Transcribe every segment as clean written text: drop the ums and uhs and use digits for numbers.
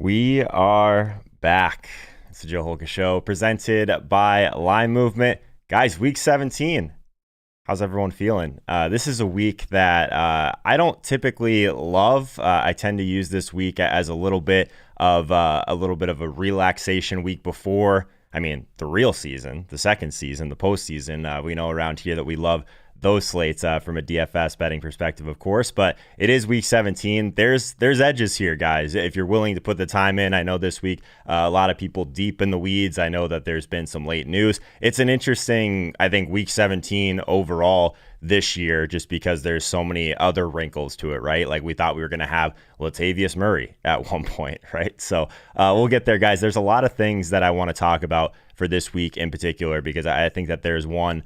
We are back. It's the Joe Holka Show presented by Line Movement. Guys, week 17. How's everyone feeling? This is a week that I don't typically love. I tend to use this week as a little bit of a relaxation week before. I mean, the real season, the second season, the postseason. We know around here that we love those slates from a DFS betting perspective, of course, but it is week 17. There's edges here, guys. If you're willing to put the time in, I know this week a lot of people deep in the weeds. I know that there's been some late news. It's an interesting, I think, week 17 overall this year, just because there's so many other wrinkles to it, right? Like we thought we were going to have Latavius Murray at one point, right? So we'll get there, guys. There's a lot of things that I want to talk about for this week in particular, because I think that there's one.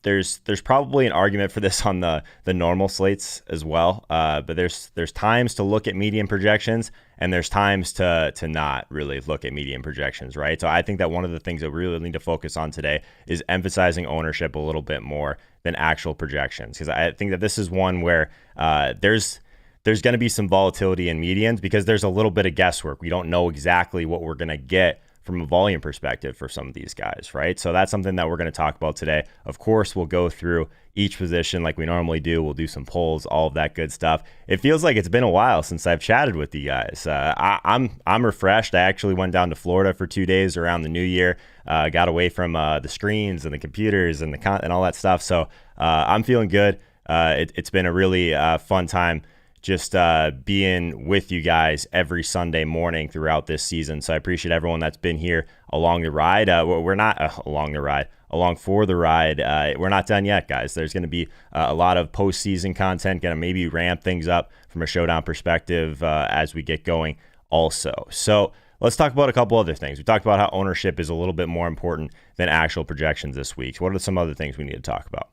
There's probably an argument for this on the normal slates as well, but there's times to look at median projections, and there's times to not really look at median projections, right? So I think that one of the things that we really need to focus on today is emphasizing ownership a little bit more than actual projections, because I think that this is one where there's going to be some volatility in medians because there's a little bit of guesswork. We don't know exactly what we're going to get from a volume perspective for some of these guys, right? So that's something that we're going to talk about today. Of course, we'll go through each position like we normally do. We'll do some polls, all of that good stuff. It feels like it's been a while since I've chatted with you guys. I'm refreshed. I actually went down to Florida for 2 days around the new year. Got away from the screens and the computers and and all that stuff. So I'm feeling good. It's been a really fun time just being with you guys every Sunday morning throughout this season. So I appreciate everyone that's been here along the ride. We're not along the ride, along for the ride. We're not done yet, guys. There's going to be a lot of postseason content, going to maybe ramp things up from a showdown perspective as we get going also. So let's talk about a couple other things. We talked about how ownership is a little bit more important than actual projections this week. So what are some other things we need to talk about?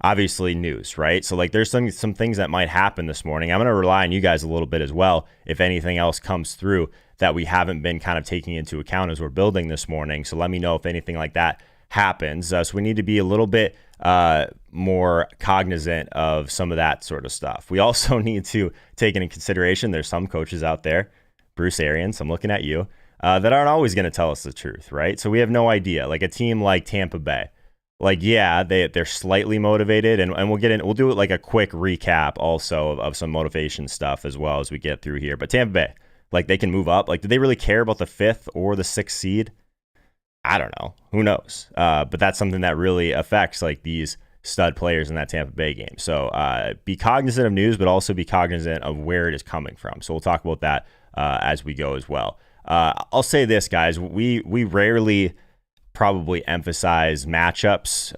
Obviously news, right? So like there's some things that might happen this morning. I'm going to rely on you guys a little bit as well if anything else comes through that we haven't been kind of taking into account as we're building this morning. So let me know if anything like that happens. So we need to be a little bit more cognizant of some of that sort of stuff. We also need to take into consideration there's some coaches out there, Bruce Arians, I'm looking at you, that aren't always going to tell us the truth, right? So we have no idea. Like a team like Tampa Bay, like, yeah, they're slightly motivated, and we'll do it like a quick recap also of some motivation stuff as well as we get through here. But Tampa Bay, like they can move up. Like, do they really care about the 5th or the 6th seed? I don't know. Who knows? But that's something that really affects like these stud players in that Tampa Bay game. So be cognizant of news, but also be cognizant of where it is coming from. So we'll talk about that as we go as well. I'll say this, guys. We rarely probably emphasize matchups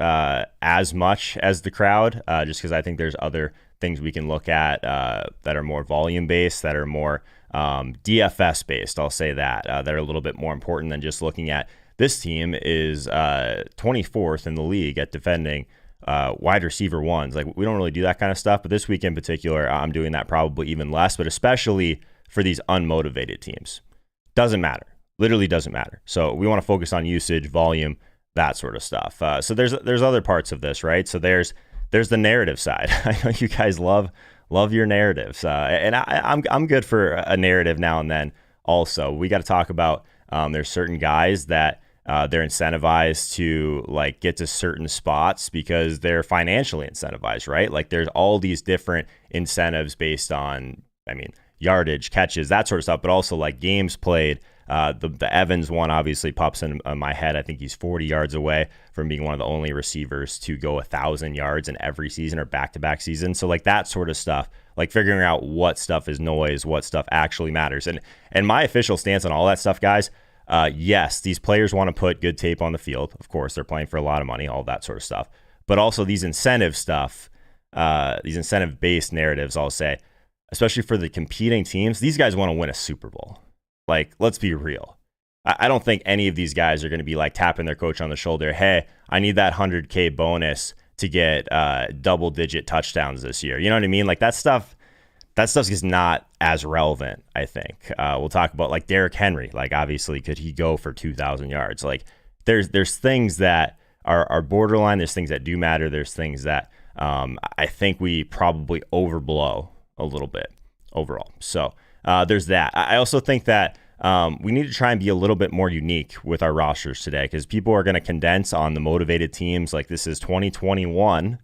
as much as the crowd, just because I think there's other things we can look at that are more volume based, that are more DFS based. I'll say that that are a little bit more important than just looking at this team is 24th in the league at defending wide receiver ones. Like we don't really do that kind of stuff, but this week in particular, I'm doing that probably even less, but especially for these unmotivated teams. Doesn't matter. Literally doesn't matter. So we want to focus on usage, volume, that sort of stuff. So there's other parts of this, right? So there's the narrative side. I know you guys love your narratives, and I'm good for a narrative now and then. Also, we got to talk about there's certain guys that they're incentivized to like get to certain spots because they're financially incentivized, right? Like there's all these different incentives based on, I mean, yardage, catches, that sort of stuff, but also like games played. The Evans one obviously pops in my head. I think he's 40 yards away from being one of the only receivers to go 1,000 yards in every season or back-to-back season. So like that sort of stuff, like figuring out what stuff is noise, what stuff actually matters. And my official stance on all that stuff, guys, yes, these players want to put good tape on the field. Of course, they're playing for a lot of money, all that sort of stuff. But also these incentive stuff, these incentive-based narratives, I'll say, especially for the competing teams, these guys want to win a Super Bowl. Like, let's be real. I don't think any of these guys are going to be like tapping their coach on the shoulder. Hey, I need that 100K bonus to get double-digit touchdowns this year. You know what I mean? Like that stuff is not as relevant, I think. We'll talk about like Derrick Henry. Like, obviously, could he go for 2,000 yards? Like, there's things that are borderline. There's things that do matter. There's things that I think we probably overblow a little bit overall. So there's that. I also think that we need to try and be a little bit more unique with our rosters today, because people are going to condense on the motivated teams. Like, this is 2021.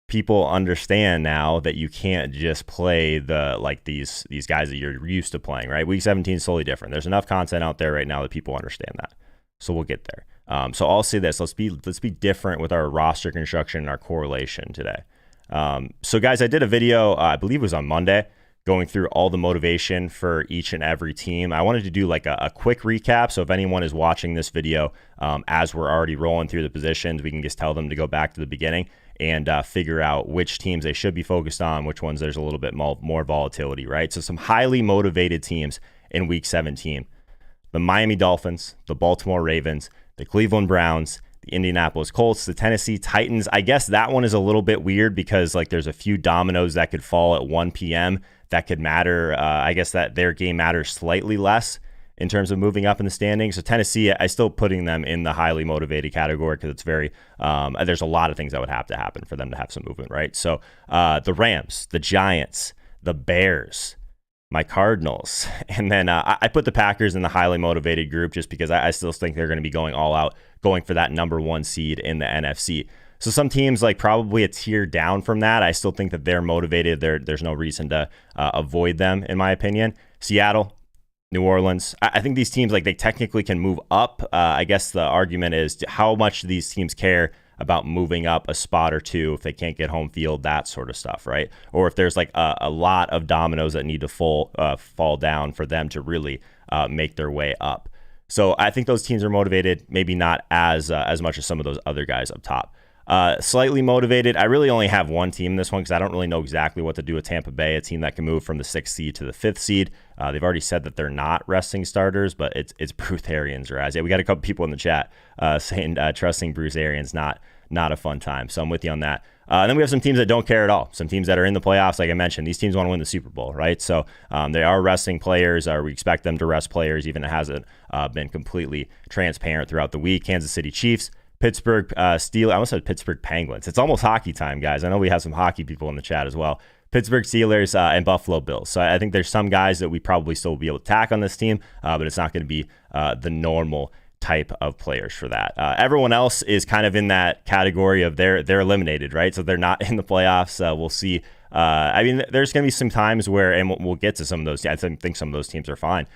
People understand now that you can't just play these guys that you're used to playing, right? Week 17 is totally different. There's enough content out there right now that people understand that. So we'll get there. So I'll say this: let's be different with our roster construction and our correlation today. So guys, I did a video, I believe it was on Monday, going through all the motivation for each and every team. I wanted to do like a quick recap. So if anyone is watching this video as we're already rolling through the positions, we can just tell them to go back to the beginning and figure out which teams they should be focused on, which ones there's a little bit more volatility, right? So some highly motivated teams in week 17. The Miami Dolphins, the Baltimore Ravens, the Cleveland Browns, the Indianapolis Colts, the Tennessee Titans. I guess that one is a little bit weird because like there's a few dominoes that could fall at 1 p.m. that could matter. I guess that their game matters slightly less in terms of moving up in the standings. So Tennessee, I still putting them in the highly motivated category because it's very, there's a lot of things that would have to happen for them to have some movement, right? So the Rams, the Giants, the Bears, my Cardinals, and then I put the Packers in the highly motivated group just because I still think they're going to be going all out, going for that number 1 seed in the NFC. So some teams like probably a tier down from that. I still think that they're motivated. There's no reason to avoid them, in my opinion. Seattle, New Orleans. I think these teams, like, they technically can move up. I guess the argument is how much these teams care about moving up a spot or two if they can't get home field, that sort of stuff, right? Or if there's like a lot of dominoes that need to fall down for them to really make their way up. So I think those teams are motivated, maybe not as much as some of those other guys up top. Slightly motivated. I really only have one team in this one because I don't really know exactly what to do with Tampa Bay, a team that can move from the 6th seed to the 5th seed. They've already said that they're not resting starters, but it's Bruce Arians, Raz. Yeah, we got a couple people in the chat saying trusting Bruce Arians not a fun time. So I'm with you on that. And then we have some teams that don't care at all. Some teams that are in the playoffs, like I mentioned. These teams want to win the Super Bowl, right? So they are resting players. We expect them to rest players, even if it hasn't been completely transparent throughout the week. Kansas City Chiefs, Pittsburgh Steelers. I almost said Pittsburgh Penguins. It's almost hockey time, guys. I know we have some hockey people in the chat as well. Pittsburgh Steelers and Buffalo Bills. So I think there's some guys that we probably still will be able to tack on this team, but it's not going to be the normal type of players for that. Everyone else is kind of in that category of they're eliminated, right? So they're not in the playoffs. We'll see. I mean, there's going to be some times where, and we'll get to some of those. I think some of those teams are fine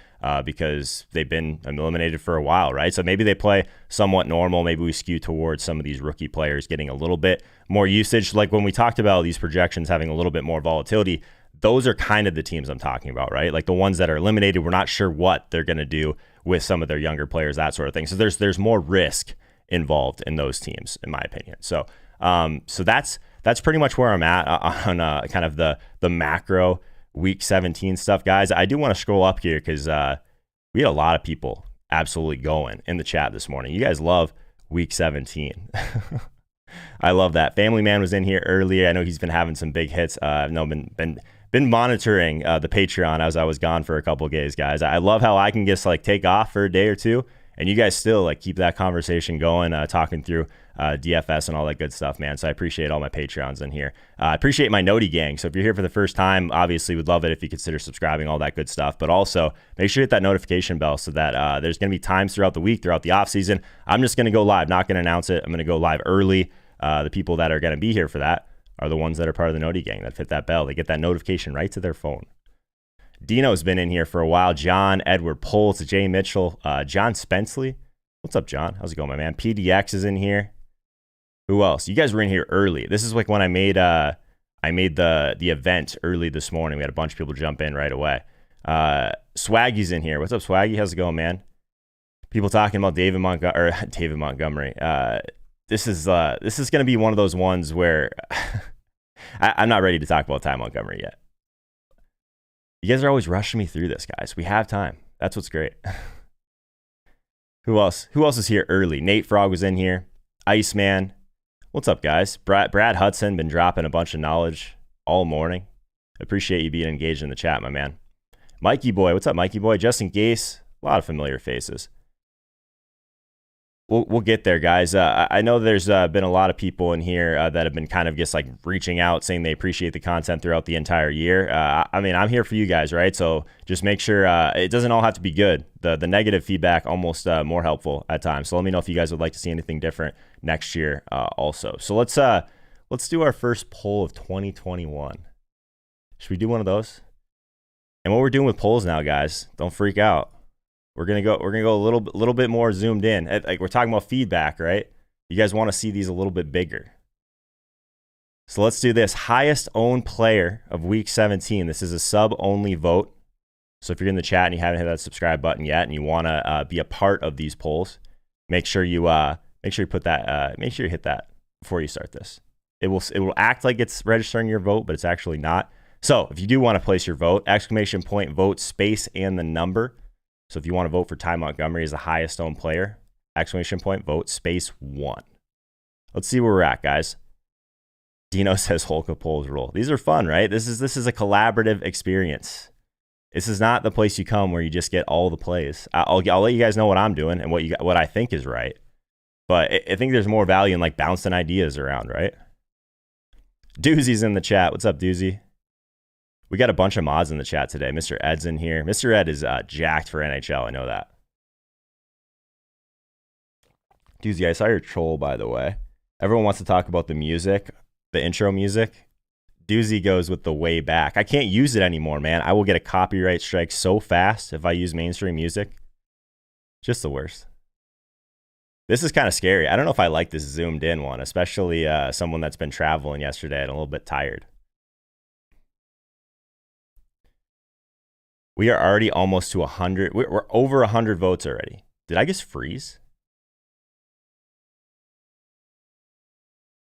because they've been eliminated for a while, right? So maybe they play somewhat normal. Maybe we skew towards some of these rookie players getting a little bit more usage. Like when we talked about these projections having a little bit more volatility, those are kind of the teams I'm talking about, right? Like the ones that are eliminated, we're not sure what they're going to do with some of their younger players, that sort of thing. So there's more risk involved in those teams, in my opinion. So that's pretty much where I'm at on kind of the macro week 17 stuff, guys. I do want to scroll up here because we had a lot of people absolutely going in the chat this morning. You guys love week 17. I love that. Family Man was in here earlier. I know he's been having some big hits. I've been monitoring the Patreon as I was gone for a couple of days, guys. I love how I can just like take off for a day or two, and you guys still like keep that conversation going, talking through DFS and all that good stuff, man. So I appreciate all my Patreons in here. I appreciate my Noti-Gang. So if you're here for the first time, obviously would love it if you consider subscribing, all that good stuff. But also make sure you hit that notification bell so that there's going to be times throughout the week, throughout the off season. I'm just going to go live, not going to announce it. I'm going to go live early. The people that are going to be here for that are the ones that are part of the Noti-Gang that hit that bell. They get that notification right to their phone. Dino's been in here for a while. John, Edward Poltz, Jay Mitchell, John Spenceley. What's up, John? How's it going, my man? PDX is in here. Who else? You guys were in here early. This is like when I made the event early this morning. We had a bunch of people jump in right away. Swaggy's in here. What's up, Swaggy? How's it going, man? People talking about David Montgomery. This is going to be one of those ones where I'm not ready to talk about Tai Montgomery yet. You guys are always rushing me through this, guys. We have time. That's what's great. Who else? Who else is here early? Nate Frog was in here. Iceman. What's up, guys? Brad Hudson been dropping a bunch of knowledge all morning. Appreciate you being engaged in the chat, my man. Mikey Boy. What's up, Mikey Boy? Justin Gase. A lot of familiar faces. We'll get there, guys. I know there's been a lot of people in here that have been kind of just like reaching out, saying they appreciate the content throughout the entire year. I mean, I'm here for you guys, right? So just make sure it doesn't all have to be good. The negative feedback almost more helpful at times. So let me know if you guys would like to see anything different next year, also. So let's do our first poll of 2021. Should we do one of those? And what we're doing with polls now, guys, don't freak out. We're gonna go a little bit more zoomed in. Like, we're talking about feedback, right? You guys want to see these a little bit bigger. So let's do this. Highest owned player of week 17. This is a sub-only vote. So if you're in the chat and you haven't hit that subscribe button yet, and you want to be a part of these polls, make sure you put that. Make sure you hit that before you start this. It will act like it's registering your vote, but it's actually not. So if you do want to place your vote, exclamation point vote space and the number. So if you want to vote for Tai Montgomery as the highest owned player, exclamation point vote space 1. Let's see where we're at, guys. Dino says Holka polls rule. These are fun, right? This is a collaborative experience. This is not the place you come where you just get all the plays. I'll let you guys know what I'm doing and what I think is right. But I think there's more value in like bouncing ideas around, right? Doozy's in the chat. What's up, Doozy? We got a bunch of mods in the chat today. Mr. Ed's in here. Mr. Ed is jacked for NHL. I know that. Doozy, I saw your troll, by the way. Everyone wants to talk about the music, the intro music. Doozy goes with the way back. I can't use it anymore, man. I will get a copyright strike so fast if I use mainstream music. Just the worst. This is kind of scary. I don't know if I like this zoomed in one, especially someone that's been traveling yesterday and a little bit tired. We are already almost to 100. We're over 100 votes already. Did I just freeze?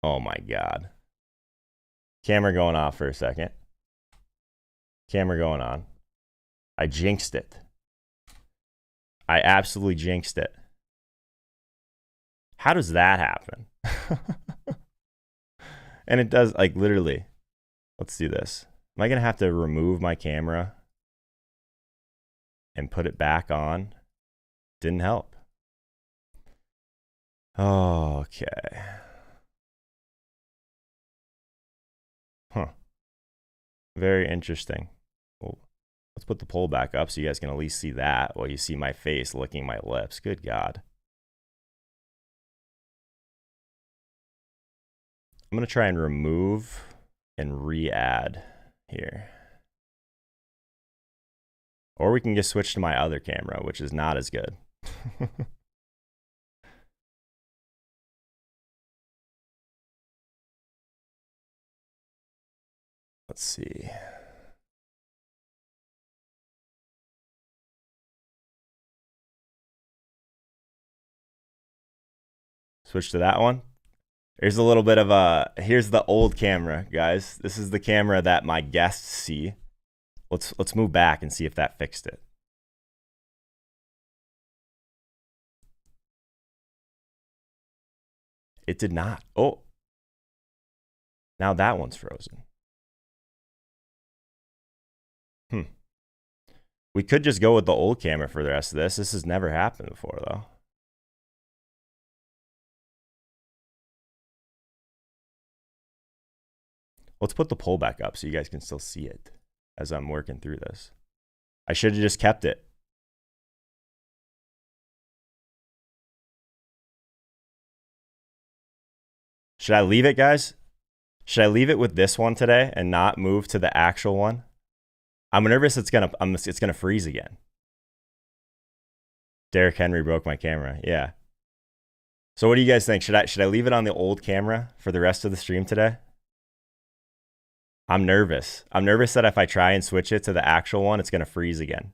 Oh my God. Camera going off for a second. Camera going on. I jinxed it. I absolutely jinxed it. How does that happen? And it does, like, literally. Let's do this. Am I going to have to remove my camera and put it back on? Didn't help. Okay. Huh. Very interesting. Well, let's put the poll back up so you guys can at least see that while you see my face licking my lips. Good God. I'm going to try and remove and re-add here. Or we can just switch to my other camera, which is not as good. Let's see. Switch to that one. Here's a little bit of here's the old camera, guys. This is the camera that my guests see. Let's move back and see if that fixed it. It did not. Oh. Now that one's frozen. We could just go with the old camera for the rest of this. This has never happened before, though. Let's put the poll back up so you guys can still see it as I'm working through this. I should have just kept it. Should I leave it, guys? Should I leave it with this one today and not move to the actual one? I'm nervous it's gonna freeze again. Derrick Henry broke my camera. Yeah. So what do you guys think? Should I leave it on the old camera for the rest of the stream today? I'm nervous. I'm nervous that if I try and switch it to the actual one, it's gonna freeze again.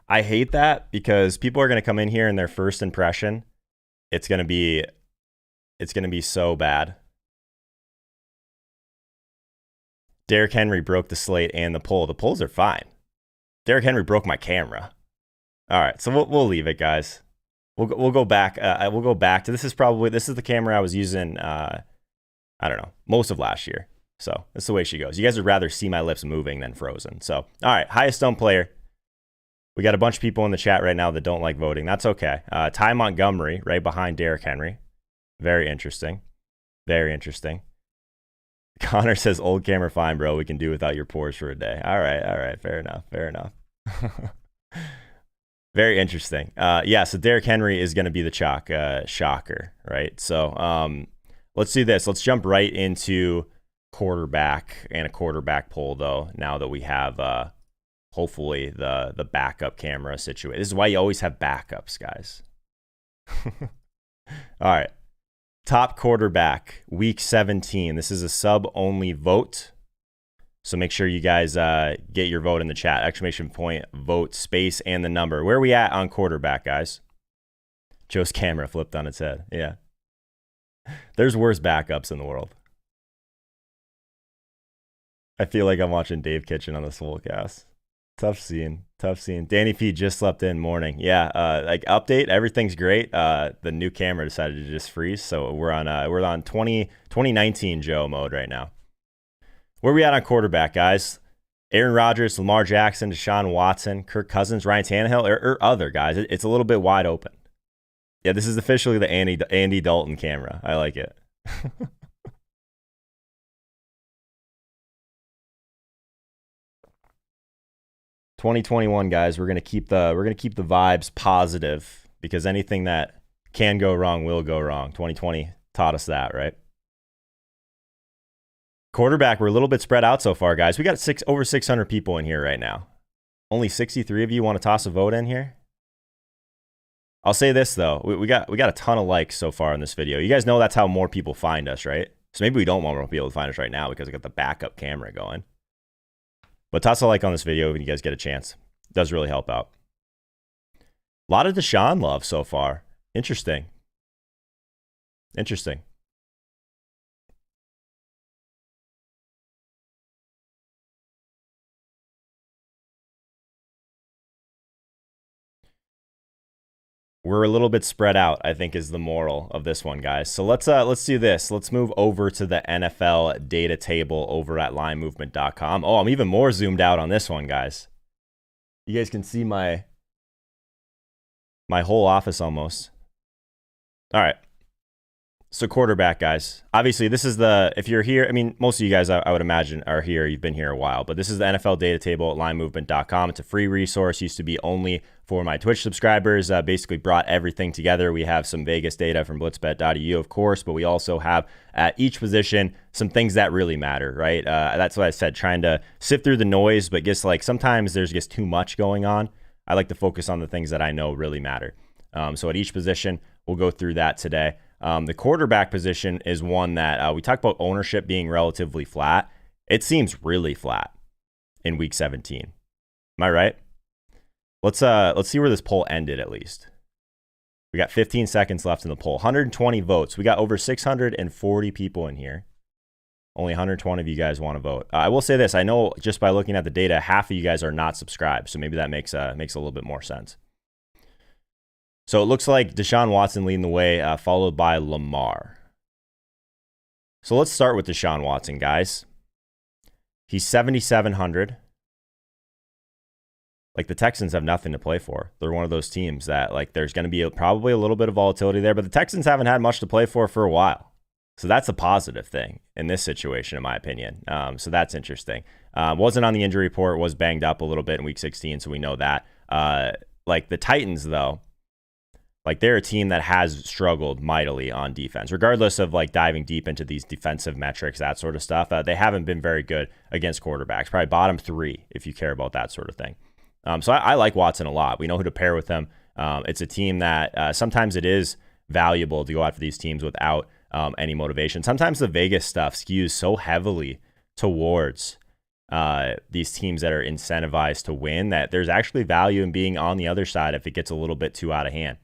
I hate that because people are gonna come in here and their first impression, it's gonna be so bad. Derrick Henry broke the slate and the poll. The polls are fine. Derrick Henry broke my camera. All right, so we'll leave it, guys. We'll go back. We'll go back to this is the camera I was using. I don't know, most of last year. So that's the way she goes. You guys would rather see my lips moving than frozen. So, all right, highest owned player. We got a bunch of people in the chat right now that don't like voting. That's okay. Tai Montgomery, right behind Derrick Henry. Very interesting. Very interesting. Connor says, old camera fine, bro. We can do without your pores for a day. All right. Fair enough. Very interesting. Yeah, so Derrick Henry is going to be the chalk. Shocker, right? So let's do this. Let's jump right into quarterback and a quarterback poll, though, now that we have hopefully the backup camera situation. This is why you always have backups, guys. All right. Top quarterback, week 17. This is a sub-only vote. So make sure you guys get your vote in the chat. Exclamation point, vote, space, and the number. Where are we at on quarterback, guys? Joe's camera flipped on its head. Yeah. There's worse backups in the world. I feel like I'm watching Dave Kitchen on the Soulcast. Tough scene. Danny P just slept in morning. Yeah, like update, everything's great. The new camera decided to just freeze, so we're on 2019 Joe mode right now. Where are we at on quarterback, guys? Aaron Rodgers, Lamar Jackson, Deshaun Watson, Kirk Cousins, Ryan Tannehill, or other guys. It's a little bit wide open. Yeah, this is officially the Andy Dalton camera. I like it. 2021, guys, we're gonna keep the vibes positive, because anything that can go wrong will go wrong. 2020 taught us that, right? Quarterback, we're a little bit spread out so far, guys. We got over 600 people in here right now. Only 63 of you want to toss a vote in here. I'll say this though, we got a ton of likes so far in this video. You guys know that's how more people find us, right? So maybe we don't want more people to find us right now because we got the backup camera going. But toss a like on this video when you guys get a chance. It does really help out. A lot of Deshaun love so far. Interesting. We're a little bit spread out, I think, is the moral of this one, guys. So let's do this. Let's move over to the NFL data table over at linemovement.com. Oh, I'm even more zoomed out on this one, guys. You guys can see my whole office almost. All right. So quarterback, guys. Obviously, this is if you're here, I mean, most of you guys, I would imagine, are here. You've been here a while. But this is the NFL data table at linemovement.com. It's a free resource. Used to be only for my Twitch subscribers. Basically brought everything together. We have some Vegas data from blitzbet.eu, of course, but we also have at each position some things that really matter, right? That's what I said, trying to sift through the noise, but just like sometimes there's just too much going on. I like to focus on the things that I know really matter. So at each position, we'll go through that today. The quarterback position is one that we talked about ownership being relatively flat. It seems really flat in week 17. Am I right? Let's see where this poll ended at least. We got 15 seconds left in the poll. 120 votes. We got over 640 people in here. Only 120 of you guys want to vote. I will say this. I know just by looking at the data, half of you guys are not subscribed. So maybe that makes a little bit more sense. So it looks like Deshaun Watson leading the way, followed by Lamar. So let's start with Deshaun Watson, guys. He's 7,700. Like, the Texans have nothing to play for. They're one of those teams that, like, there's going to be probably a little bit of volatility there, but the Texans haven't had much to play for a while. So that's a positive thing in this situation, in my opinion. So that's interesting. Wasn't on the injury report, was banged up a little bit in week 16, so we know that. Like, the Titans, though, like, they're a team that has struggled mightily on defense, regardless of like diving deep into these defensive metrics, that sort of stuff. They haven't been very good against quarterbacks, probably bottom 3 if you care about that sort of thing. So I like Watson a lot. We know who to pair with him. It's a team that sometimes it is valuable to go after these teams without any motivation. Sometimes the Vegas stuff skews so heavily towards these teams that are incentivized to win that there's actually value in being on the other side if it gets a little bit too out of hand.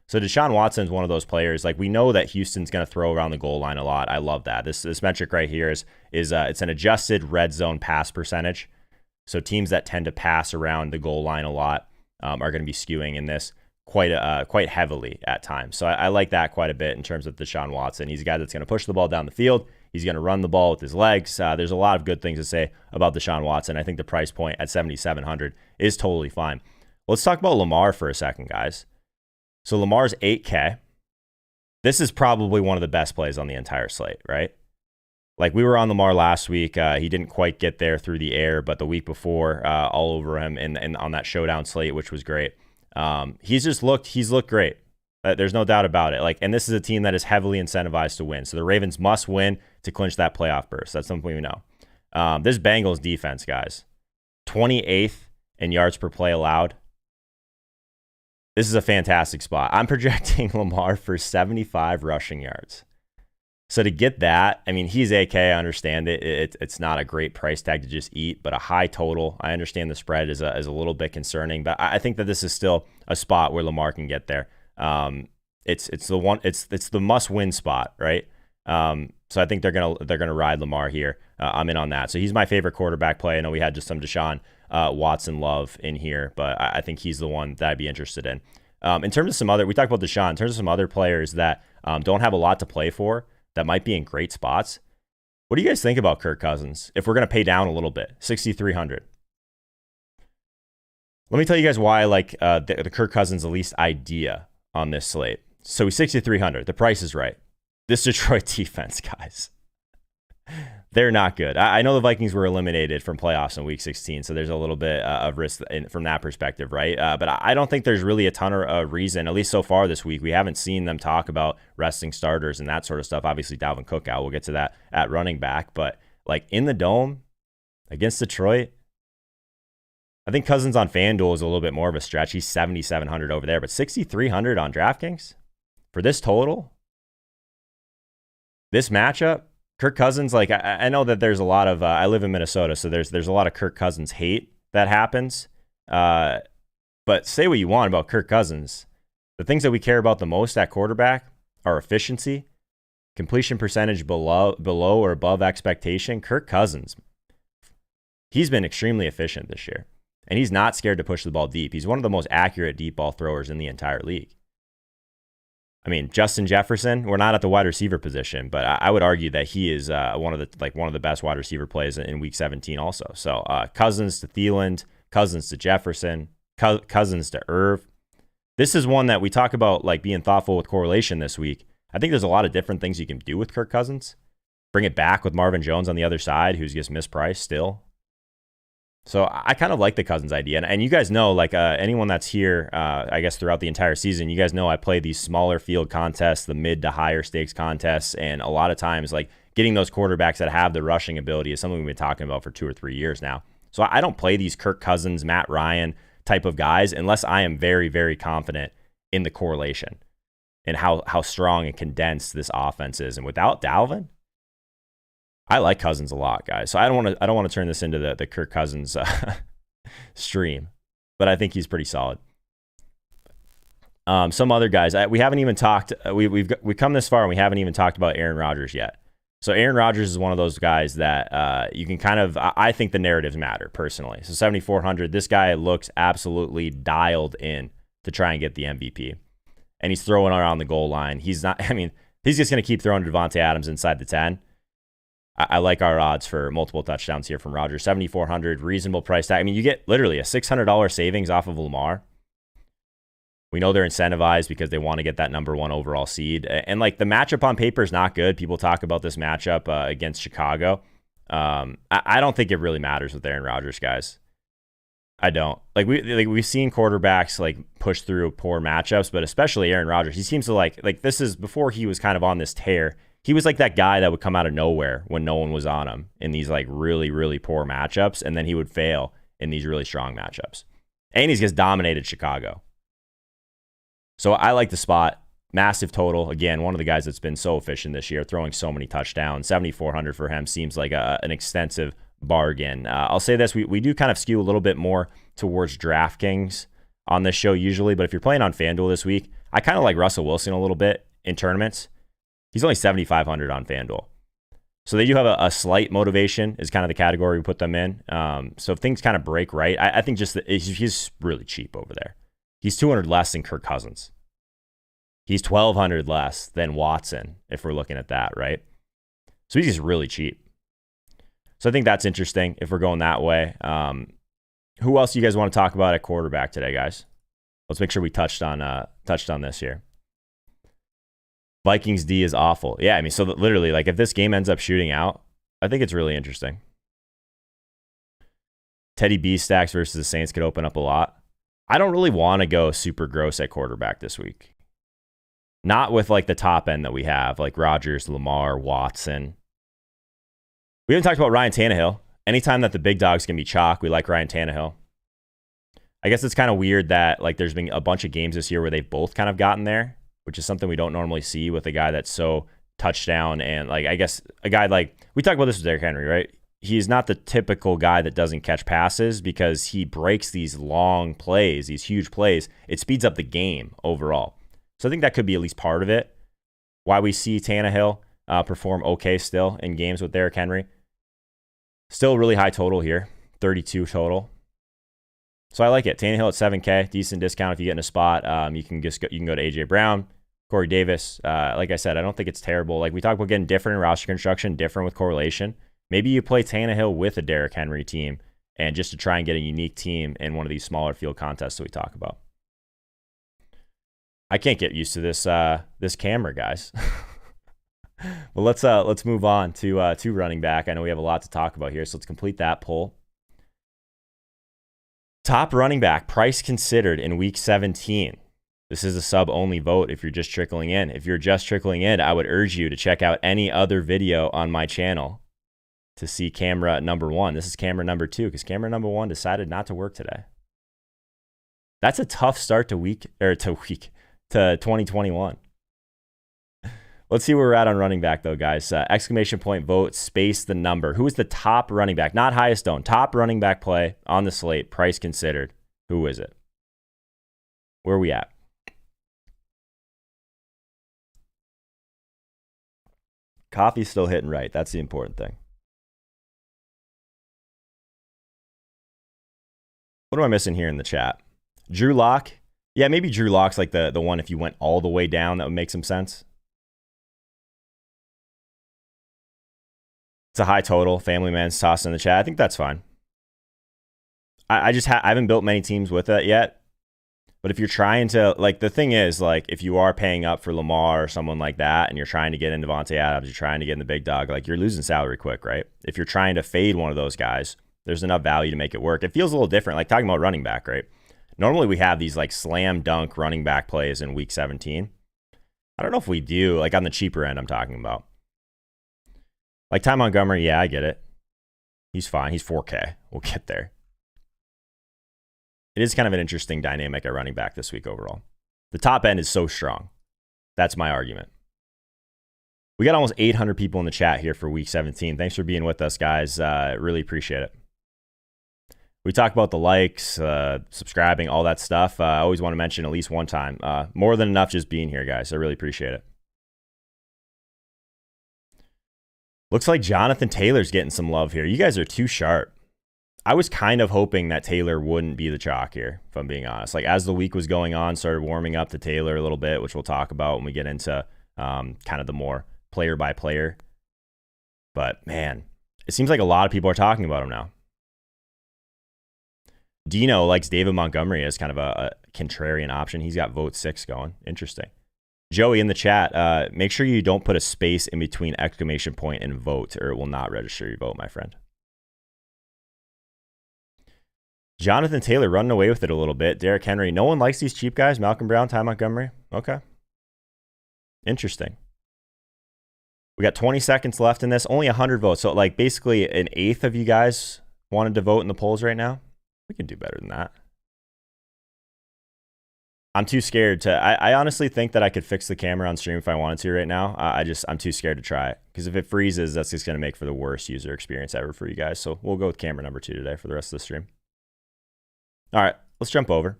So Deshaun Watson is one of those players. Like, we know that Houston's going to throw around the goal line a lot. I love that. This metric right here is it's an adjusted red zone pass percentage. So teams that tend to pass around the goal line a lot are going to be skewing in this quite heavily at times. So I like that quite a bit in terms of Deshaun Watson. He's a guy that's going to push the ball down the field. He's going to run the ball with his legs. There's a lot of good things to say about Deshaun Watson. I think the price point at 7,700 is totally fine. Let's talk about Lamar for a second, guys. So Lamar's 8K. This is probably one of the best plays on the entire slate, right? Like, we were on Lamar last week. He didn't quite get there through the air, but the week before, all over him and on that showdown slate, which was great. He's looked great. There's no doubt about it. Like, and this is a team that is heavily incentivized to win. So the Ravens must win to clinch that playoff berth. That's something we know. This Bengals defense, guys, 28th in yards per play allowed. This is a fantastic spot. I'm projecting Lamar for 75 rushing yards. So to get that, I mean, he's AK. I understand it. It's not a great price tag to just eat, but a high total. I understand the spread is a little bit concerning, but I think that this is still a spot where Lamar can get there. It's the must-win spot, right? So I think they're gonna ride Lamar here. I'm in on that. So he's my favorite quarterback play. I know we had just some Deshaun Watson love in here, but I think he's the one that I'd be interested in. In terms of some other, we talked about Deshaun. In terms of some other players that don't have a lot to play for, that might be in great spots. What do you guys think about Kirk Cousins? If we're gonna pay down a little bit, 6,300. Let me tell you guys why I like the Kirk Cousins the least idea on this slate. So he's 6,300. The price is right. This Detroit defense, guys, they're not good. I know the Vikings were eliminated from playoffs in Week 16, so there's a little bit of risk from that perspective, right? But I don't think there's really a ton of reason, at least so far this week. We haven't seen them talk about resting starters and that sort of stuff. Obviously, Dalvin Cook out. We'll get to that at running back. But like in the Dome against Detroit, I think Cousins on FanDuel is a little bit more of a stretch. He's 7,700 over there, but 6,300 on DraftKings for this total. This matchup, Kirk Cousins, like I know that there's a lot of, I live in Minnesota, so there's a lot of Kirk Cousins hate that happens. But say what you want about Kirk Cousins. The things that we care about the most at quarterback are efficiency, completion percentage below or above expectation. Kirk Cousins, he's been extremely efficient this year. And he's not scared to push the ball deep. He's one of the most accurate deep ball throwers in the entire league. I mean, Justin Jefferson, we're not at the wide receiver position, but I would argue that he is one of the best wide receiver plays in Week 17 also. So Cousins to Thielen, Cousins to Jefferson, Cousins to Irv. This is one that we talk about, like being thoughtful with correlation this week. I think there's a lot of different things you can do with Kirk Cousins. Bring it back with Marvin Jones on the other side, who's just mispriced still. So I kind of like the Cousins idea. And you guys know, like anyone that's here, I guess throughout the entire season, you guys know I play these smaller field contests, the mid to higher stakes contests. And a lot of times, like getting those quarterbacks that have the rushing ability is something we've been talking about for 2 or 3 years now. So I don't play these Kirk Cousins, Matt Ryan type of guys unless I am very, very confident in the correlation and how strong and condensed this offense is. And without Dalvin, I like Cousins a lot, guys. So I don't want to turn this into the Kirk Cousins stream, but I think he's pretty solid. Some other guys we haven't even talked. We've come this far and we haven't even talked about Aaron Rodgers yet. So Aaron Rodgers is one of those guys that you can kind of. I think the narratives matter personally. So 7,400. This guy looks absolutely dialed in to try and get the MVP, and he's throwing around the goal line. He's not. I mean, he's just going to keep throwing to Devonta Adams inside the 10. I like our odds for multiple touchdowns here from Rodgers. 7,400, reasonable price tag. I mean, you get literally a $600 savings off of Lamar. We know they're incentivized because they want to get that number 1 overall seed. And like the matchup on paper is not good. People talk about this matchup against Chicago. I don't think it really matters with Aaron Rodgers, guys. I don't. We've seen quarterbacks like push through poor matchups, but especially Aaron Rodgers. He seems to like this is before he was kind of on this tear. He was like that guy that would come out of nowhere when no one was on him in these like really, really poor matchups, and then he would fail in these really strong matchups. And he's just dominated Chicago. So I like the spot. Massive total. Again, one of the guys that's been so efficient this year, throwing so many touchdowns. 7,400 for him seems like an extensive bargain. I'll say this. We do kind of skew a little bit more towards DraftKings on this show usually, but if you're playing on FanDuel this week, I kind of like Russell Wilson a little bit in tournaments. He's only 7,500 on FanDuel. So they do have a slight motivation is kind of the category we put them in. So if things kind of break right, I think just that he's really cheap over there. He's 200 less than Kirk Cousins. He's 1,200 less than Watson, if we're looking at that, right? So he's just really cheap. So I think that's interesting if we're going that way. Who else do you guys want to talk about at quarterback today, guys? Let's make sure we touched on this here. Vikings D is awful. Yeah, I mean, so literally, like if this game ends up shooting out, I think it's really interesting. Teddy B stacks versus the Saints could open up a lot. I don't really want to go super gross at quarterback this week. Not with like the top end that we have, like Rodgers, Lamar, Watson. We haven't talked about Ryan Tannehill. Anytime that the big dog's going to be chalk, we like Ryan Tannehill. I guess it's kind of weird that like there's been a bunch of games this year where they've both kind of gotten there, which is something we don't normally see with a guy that's so touchdown. And like, I guess a guy like, we talked about this with Derrick Henry, right? He's not the typical guy that doesn't catch passes because he breaks these long plays, these huge plays. It speeds up the game overall. So I think that could be at least part of it. Why we see Tannehill perform okay still in games with Derrick Henry. Still really high total here, 32 total. So I like it. Tannehill at 7K, decent discount if you get in a spot. You can go to AJ Brown, Corey Davis. Like I said, I don't think it's terrible. Like we talked about getting different in roster construction, different with correlation. Maybe you play Tannehill with a Derrick Henry team, and just to try and get a unique team in one of these smaller field contests that we talk about. I can't get used to this camera, guys. Well, let's move on to running back. I know we have a lot to talk about here, so let's complete that poll. Top running back, price considered in week 17. This is a sub-only vote if you're just trickling in. If you're just trickling in, I would urge you to check out any other video on my channel to see camera number 1. This is camera number 2 because camera number 1 decided not to work today. That's a tough start to 2021. Let's see where we're at on running back, though, guys. Exclamation point vote, space the number. Who is the top running back? Not highest owned. Top running back play on the slate, price considered. Who is it? Where are we at? Coffee's still hitting right. That's the important thing. What am I missing here in the chat? Drew Lock? Yeah, maybe Drew Lock's like the one if you went all the way down, that would make some sense. It's a high total. Family Man's tossed in the chat. I think that's fine. I just I haven't built many teams with it yet. But if you're trying to, like, the thing is, like, if you are paying up for Lamar or someone like that, and you're trying to get in Devonta Adams, you're trying to get in the big dog, like, you're losing salary quick, right? If you're trying to fade one of those guys, there's enough value to make it work. It feels a little different, like talking about running back, right? Normally we have these, like, slam dunk running back plays in week 17. I don't know if we do, like, on the cheaper end I'm talking about. Like Tai Montgomery, yeah, I get it. He's fine. He's 4K. We'll get there. It is kind of an interesting dynamic at running back this week overall. The top end is so strong. That's my argument. We got almost 800 people in the chat here for week 17. Thanks for being with us, guys. Really appreciate it. We talk about the likes, subscribing, all that stuff. I always want to mention at least one time. More than enough just being here, guys. I really appreciate it. Looks like Jonathan Taylor's getting some love here. You guys are too sharp. I was kind of hoping that Taylor wouldn't be the chalk here, if I'm being honest. Like, as the week was going on, started warming up to Taylor a little bit, which we'll talk about when we get into kind of the more player by player. But, man, it seems like a lot of people are talking about him now. Dino likes David Montgomery as kind of a contrarian option. He's got vote 6 going. Interesting. Joey in the chat, make sure you don't put a space in between exclamation point and vote, or it will not register your vote, my friend. Jonathan Taylor running away with it a little bit. Derrick Henry. No one likes these cheap guys. Malcolm Brown, Tai Montgomery. Okay. Interesting. We got 20 seconds left in this. Only 100 votes. So, like, basically an eighth of you guys wanted to vote in the polls right now. We can do better than that. I'm too scared to. I honestly think that I could fix the camera on stream if I wanted to right now. I'm too scared to try it. Because if it freezes, that's just going to make for the worst user experience ever for you guys. So we'll go with camera number 2 today for the rest of the stream. All right, let's jump over.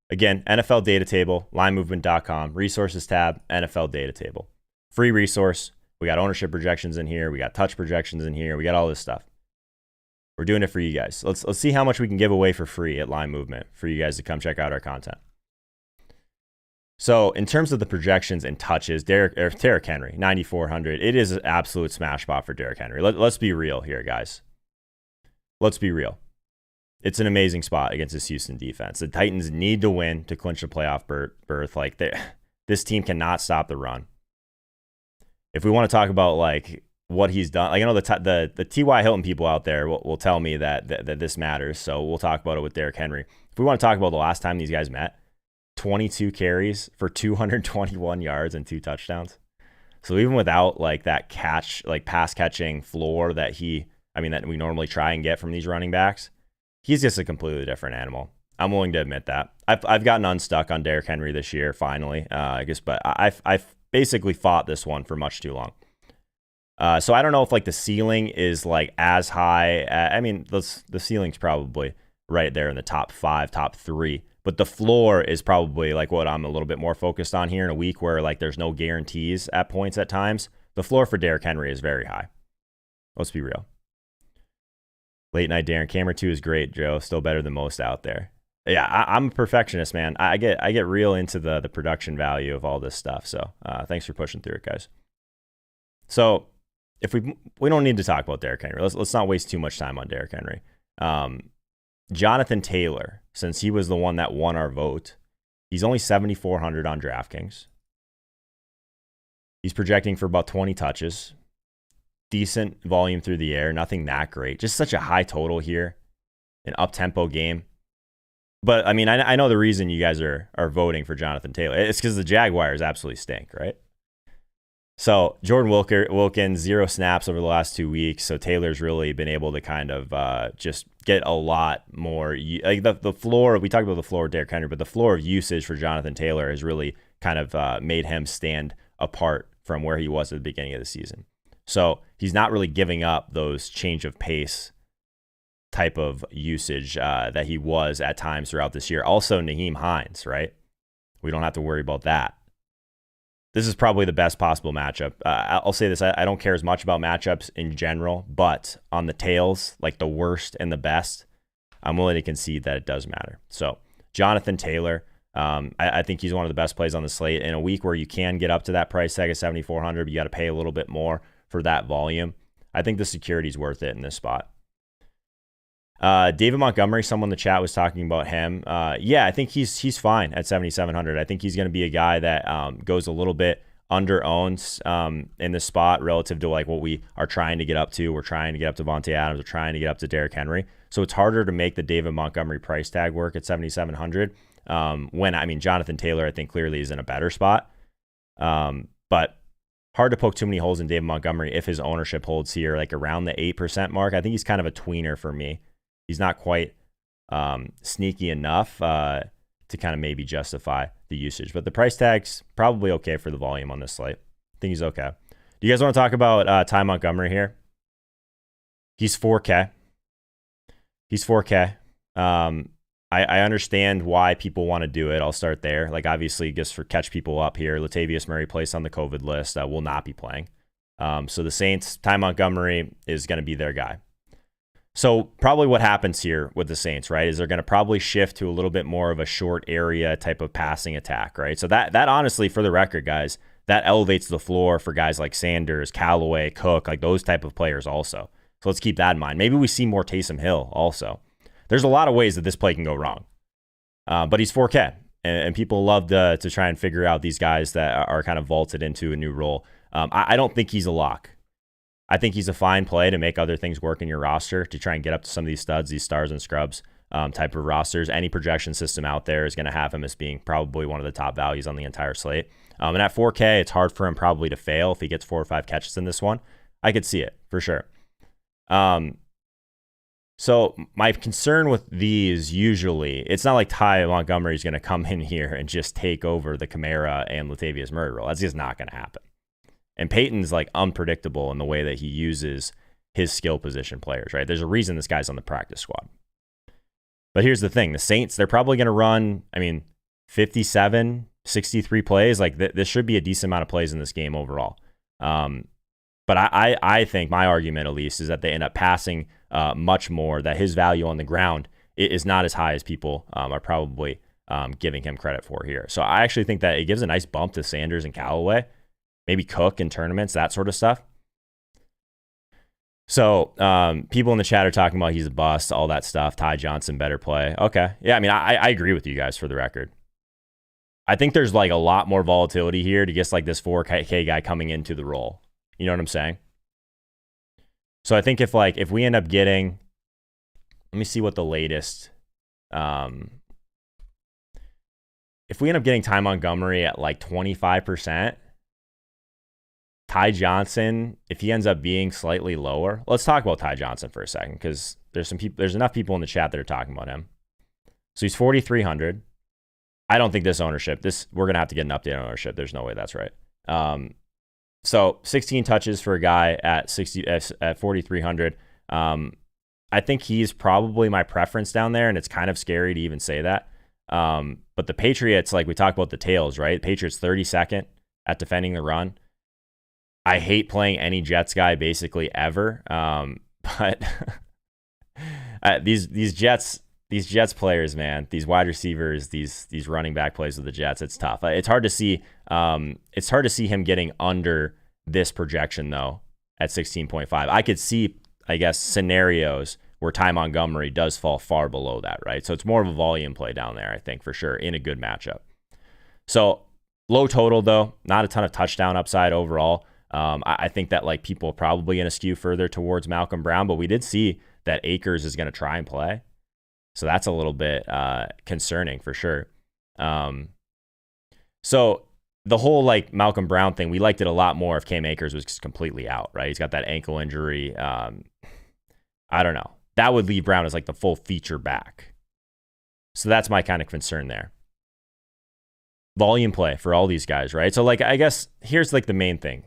Again, NFL data table, linemovement.com, resources tab, NFL data table. Free resource. We got ownership projections in here. We got touch projections in here. We got all this stuff. We're doing it for you guys. Let's see how much we can give away for free at Line Movement for you guys to come check out our content. So in terms of the projections and touches, Derrick Henry, 9,400. It is an absolute smash spot for Derrick Henry. Let's be real here, guys. Let's be real. It's an amazing spot against this Houston defense. The Titans need to win to clinch a playoff berth. Like this team cannot stop the run. If we want to talk about like what he's done, like I know the T.Y. Hilton people out there will tell me that this matters. So we'll talk about it with Derrick Henry. If we want to talk about the last time these guys met, 22 carries for 221 yards and 2 touchdowns. So even without like that catch, like pass catching floor that we normally try and get from these running backs, he's just a completely different animal. I'm willing to admit that. I've gotten unstuck on Derrick Henry this year finally, I guess, but I've basically fought this one for much too long. So I don't know if like the ceiling is like as high. The ceiling's probably right there in the top 5, top 3. But the floor is probably like what I'm a little bit more focused on here in a week where like there's no guarantees at points at times. The floor for Derrick Henry is very high. Let's be real. Late night Darren Camera 2 is great, Joe. Still better than most out there. Yeah, I'm a perfectionist, man. I get real into the production value of all this stuff. So thanks for pushing through it, guys. So if we don't need to talk about Derrick Henry. Let's not waste too much time on Derrick Henry. Jonathan Taylor, since he was the one that won our vote, he's only 7,400 on DraftKings. He's projecting for about 20 touches. Decent volume through the air, nothing that great. Just such a high total here. An up-tempo game. But, I mean, I know the reason you guys are voting for Jonathan Taylor. It's because the Jaguars absolutely stink, right? So Jordan Wilkins, 0 snaps over the last 2 weeks. So Taylor's really been able to kind of just get a lot more. Like the floor, we talked about the floor with Derrick Henry, but the floor of usage for Jonathan Taylor has really kind of made him stand apart from where he was at the beginning of the season. So he's not really giving up those change of pace type of usage that he was at times throughout this year. Also, Nyheim Hines, right? We don't have to worry about that. This is probably the best possible matchup. I'll say this. I don't care as much about matchups in general, but on the tails, like the worst and the best, I'm willing to concede that it does matter. So Jonathan Taylor, I think he's one of the best plays on the slate. In a week where you can get up to that price tag of 7,400, but you got to pay a little bit more for that volume. I think the security's worth it in this spot. David Montgomery, someone in the chat was talking about him. Yeah, I think he's fine at 7,700. I think he's going to be a guy that goes a little bit under-owned in this spot relative to like what we are trying to get up to. We're trying to get up to Devonta Adams. We're trying to get up to Derrick Henry. So it's harder to make the David Montgomery price tag work at 7,700. Jonathan Taylor, I think clearly is in a better spot. But hard to poke too many holes in David Montgomery if his ownership holds here like around the 8% mark. I think he's kind of a tweener for me. He's not quite sneaky enough to kind of maybe justify the usage. But the price tag's probably okay for the volume on this slate. I think he's okay. Do you guys want to talk about Tai Montgomery here? He's 4K. He's 4K. I understand why people want to do it. I'll start there. Like, obviously, just for catch people up here, Latavius Murray placed on the COVID list, will not be playing. So the Saints, Tai Montgomery is going to be their guy. So probably what happens here with the Saints, right, is they're going to probably shift to a little bit more of a short area type of passing attack, right? So that honestly, for the record, guys, that elevates the floor for guys like Sanders, Callaway, Cook, like those type of players also. So let's keep that in mind. Maybe we see more Taysom Hill also. There's a lot of ways that this play can go wrong. But he's 4K, and people love to try and figure out these guys that are kind of vaulted into a new role. I don't think he's a lock. I think he's a fine play to make other things work in your roster to try and get up to some of these studs, these stars and scrubs type of rosters. Any projection system out there is going to have him as being probably one of the top values on the entire slate. And at 4K, it's hard for him probably to fail if he gets 4 or 5 catches in this one. I could see it for sure. So my concern with these, usually, it's not like Tai Montgomery is going to come in here and just take over the Kamara and Latavius Murray role. That's just not going to happen. And Peyton's like unpredictable in the way that he uses his skill position players, right? There's a reason this guy's on the practice squad. But here's the thing. The Saints, they're probably going to run, 57, 63 plays. Like this should be a decent amount of plays in this game overall. But I think my argument, at least, is that they end up passing much more, that his value on the ground is not as high as people are probably giving him credit for here. So I actually think that it gives a nice bump to Sanders and Callaway, maybe Cook in tournaments, that sort of stuff. So people in the chat are talking about he's a bust, all that stuff. Ty Johnson better play. Okay. Yeah, I mean, I agree with you guys for the record. I think there's like a lot more volatility here to get like this 4K guy coming into the role. You know what I'm saying? So I think if we end up getting, let me see what the latest, if we end up getting Tai Montgomery at like 25%, Ty Johnson, if he ends up being slightly lower, let's talk about Ty Johnson for a second, because there's enough people in the chat that are talking about him. So he's 4,300. I don't think this ownership, we're gonna have to get an update on ownership. There's no way that's right. So 16 touches for a guy at 4,300. I think he's probably my preference down there, and it's kind of scary to even say that. But the Patriots, like we talked about the tails, right? Patriots 32nd at defending the run. I hate playing any Jets guy basically ever. But these Jets players, man, these wide receivers, these running back plays with the Jets, it's tough. It's hard to see. It's hard to see him getting under this projection though at 16.5. I could see, I guess, scenarios where Ty Montgomery does fall far below that, right? So it's more of a volume play down there, I think, for sure, in a good matchup. So low total though, not a ton of touchdown upside overall. I think that like people are probably going to skew further towards Malcolm Brown, but we did see that Akers is going to try and play. So that's a little bit concerning for sure. So the whole like Malcolm Brown thing, we liked it a lot more if Cam Akers was just completely out, right? He's got that ankle injury. I don't know. That would leave Brown as like the full feature back. So that's my kind of concern there. Volume play for all these guys, right? So like I guess here's like the main thing.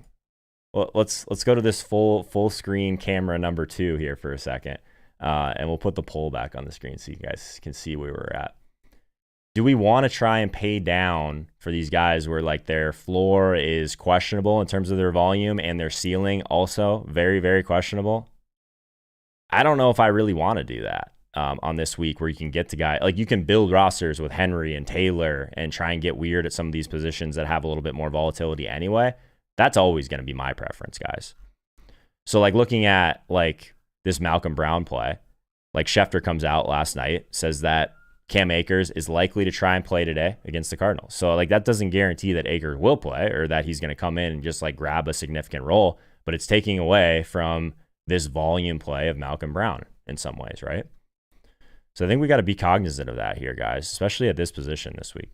Well, let's go to this full screen camera number 2 here for a second. And we'll put the poll back on the screen so you guys can see where we're at. Do we want to try and pay down for these guys where like their floor is questionable in terms of their volume and their ceiling also very, very questionable? I don't know if I really want to do that on this week where you can get to guys like you can build rosters with Henry and Taylor and try and get weird at some of these positions that have a little bit more volatility anyway. That's always going to be my preference, guys. So like looking at like this Malcolm Brown play, like Schefter comes out last night, says that Cam Akers is likely to try and play today against the Cardinals. So like that doesn't guarantee that Akers will play or that he's going to come in and just like grab a significant role, but it's taking away from this volume play of Malcolm Brown in some ways, right? So I think we got to be cognizant of that here, guys, especially at this position this week.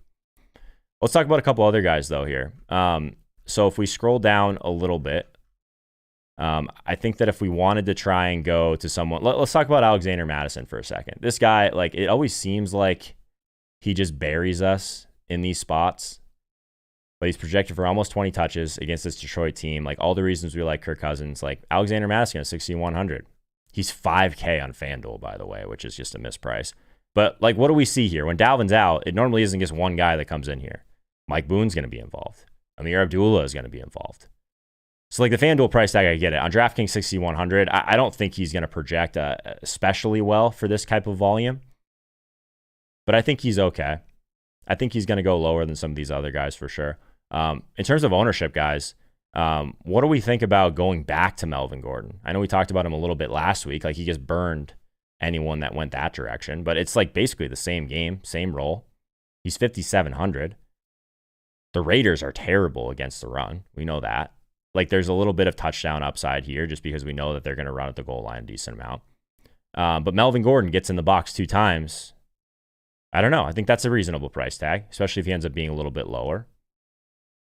Let's talk about a couple other guys though here. So if we scroll down a little bit, I think that if we wanted to try and go to someone, let's talk about Alexander Madison for a second. This guy, like, it always seems like he just buries us in these spots, but he's projected for almost 20 touches against this Detroit team. Like all the reasons we like Kirk Cousins, like Alexander Madison at 6,100. He's 5K on FanDuel, by the way, which is just a misprice. But like, what do we see here? When Dalvin's out, it normally isn't just one guy that comes in here. Mike Boone's going to be involved. Amir Abdullah is going to be involved. So like the FanDuel price tag, I get it. On DraftKings 6,100, I don't think he's going to project especially well for this type of volume. But I think he's okay. I think he's going to go lower than some of these other guys for sure. In terms of ownership, guys, what do we think about going back to Melvin Gordon? I know we talked about him a little bit last week. Like he just burned anyone that went that direction. But it's like basically the same game, same role. He's 5,700. The Raiders are terrible against the run. We know that. Like there's a little bit of touchdown upside here just because we know that they're going to run at the goal line a decent amount. But Melvin Gordon gets in the box 2 times. I don't know. I think that's a reasonable price tag, especially if he ends up being a little bit lower.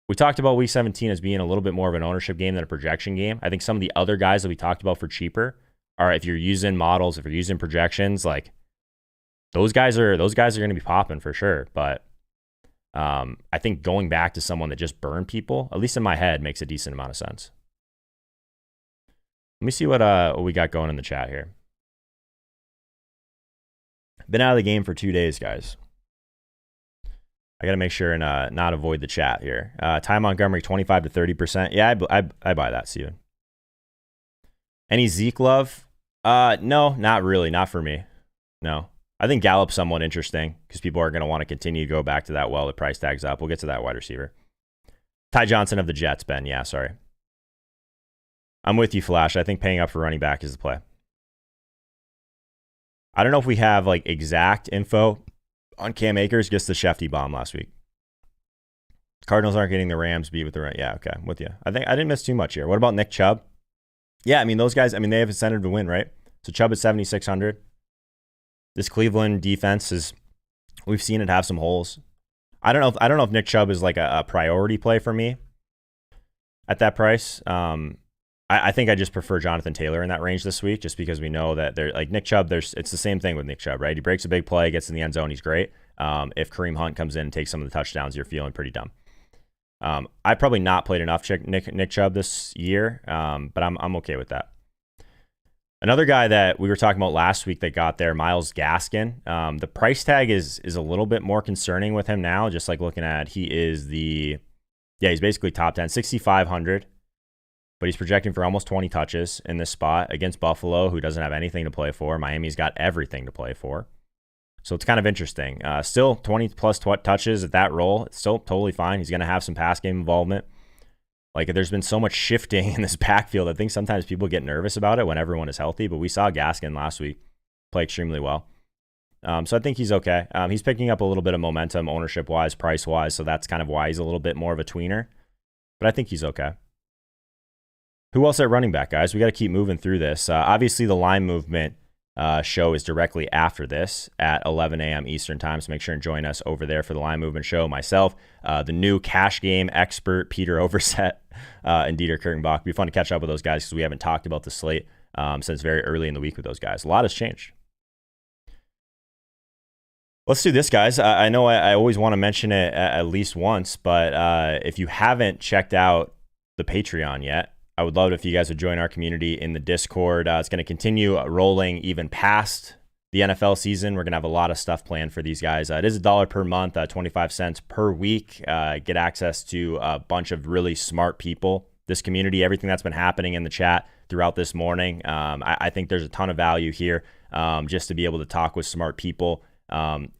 We talked about week 17 as being a little bit more of an ownership game than a projection game. I think some of the other guys that we talked about for cheaper are if you're using models, if you're using projections, like those guys are going to be popping for sure. But I think going back to someone that just burned people, at least in my head, makes a decent amount of sense. Let me see what we got going in the chat here. Been out of the game for 2 days, guys. I got to make sure and not avoid the chat here. Ty Montgomery, 25 to 30%. Yeah, I buy that, Steven. Any Zeke love? No, not really. Not for me. No. I think Gallup's somewhat interesting because people are going to want to continue to go back to that well. The price tag's up. We'll get to that wide receiver. Ty Johnson of the Jets, Ben. Yeah, sorry. I'm with you, Flash. I think paying up for running back is the play. I don't know if we have like exact info on Cam Akers, just the Shefty bomb last week. Cardinals aren't getting the Rams beat with the right. Yeah, okay, I'm with you. I think I didn't miss too much here. What about Nick Chubb? Yeah, I mean, those guys, I mean, they have incentive to win, right? So Chubb is 7,600. This Cleveland defense is, we've seen it have some holes. I don't know if Nick Chubb is like a priority play for me at that price. I think I just prefer Jonathan Taylor in that range this week, just because we know that they're like Nick Chubb. It's the same thing with Nick Chubb, right? He breaks a big play, gets in the end zone, he's great. If Kareem Hunt comes in and takes some of the touchdowns, you're feeling pretty dumb. I've probably not played enough Nick Chubb this year, but I'm okay with that. Another guy that we were talking about last week that got there, Myles Gaskin. The price tag is a little bit more concerning with him now. Just like looking at, he's basically top 10, 6,500. But he's projecting for almost 20 touches in this spot against Buffalo, who doesn't have anything to play for. Miami's got everything to play for. So it's kind of interesting. Still 20 plus touches at that role. It's still totally fine. He's going to have some pass game involvement. Like, there's been so much shifting in this backfield. I think sometimes people get nervous about it when everyone is healthy, but we saw Gaskin last week play extremely well. So I think he's okay. He's picking up a little bit of momentum ownership-wise, price-wise, so that's kind of why he's a little bit more of a tweener. But I think he's okay. Who else at running back, guys? We got to keep moving through this. Obviously, the line movement show is directly after this at 11 a.m. Eastern time, so make sure and join us over there for the line movement show. Myself, the new cash game expert, Peter Overset, and Dieter Kurtenbach. It'd be fun to catch up with those guys because we haven't talked about the slate since very early in the week with those guys. A lot has changed. Let's do this, guys. I know I always want to mention it at least once, but if you haven't checked out the Patreon yet, I would love it if you guys would join our community in the Discord. It's going to continue rolling even past the NFL season. We're going to have a lot of stuff planned for these guys. It is $1 per month, 25 cents per week. Get access to a bunch of really smart people. This community, everything that's been happening in the chat throughout this morning. I think there's a ton of value here just to be able to talk with smart people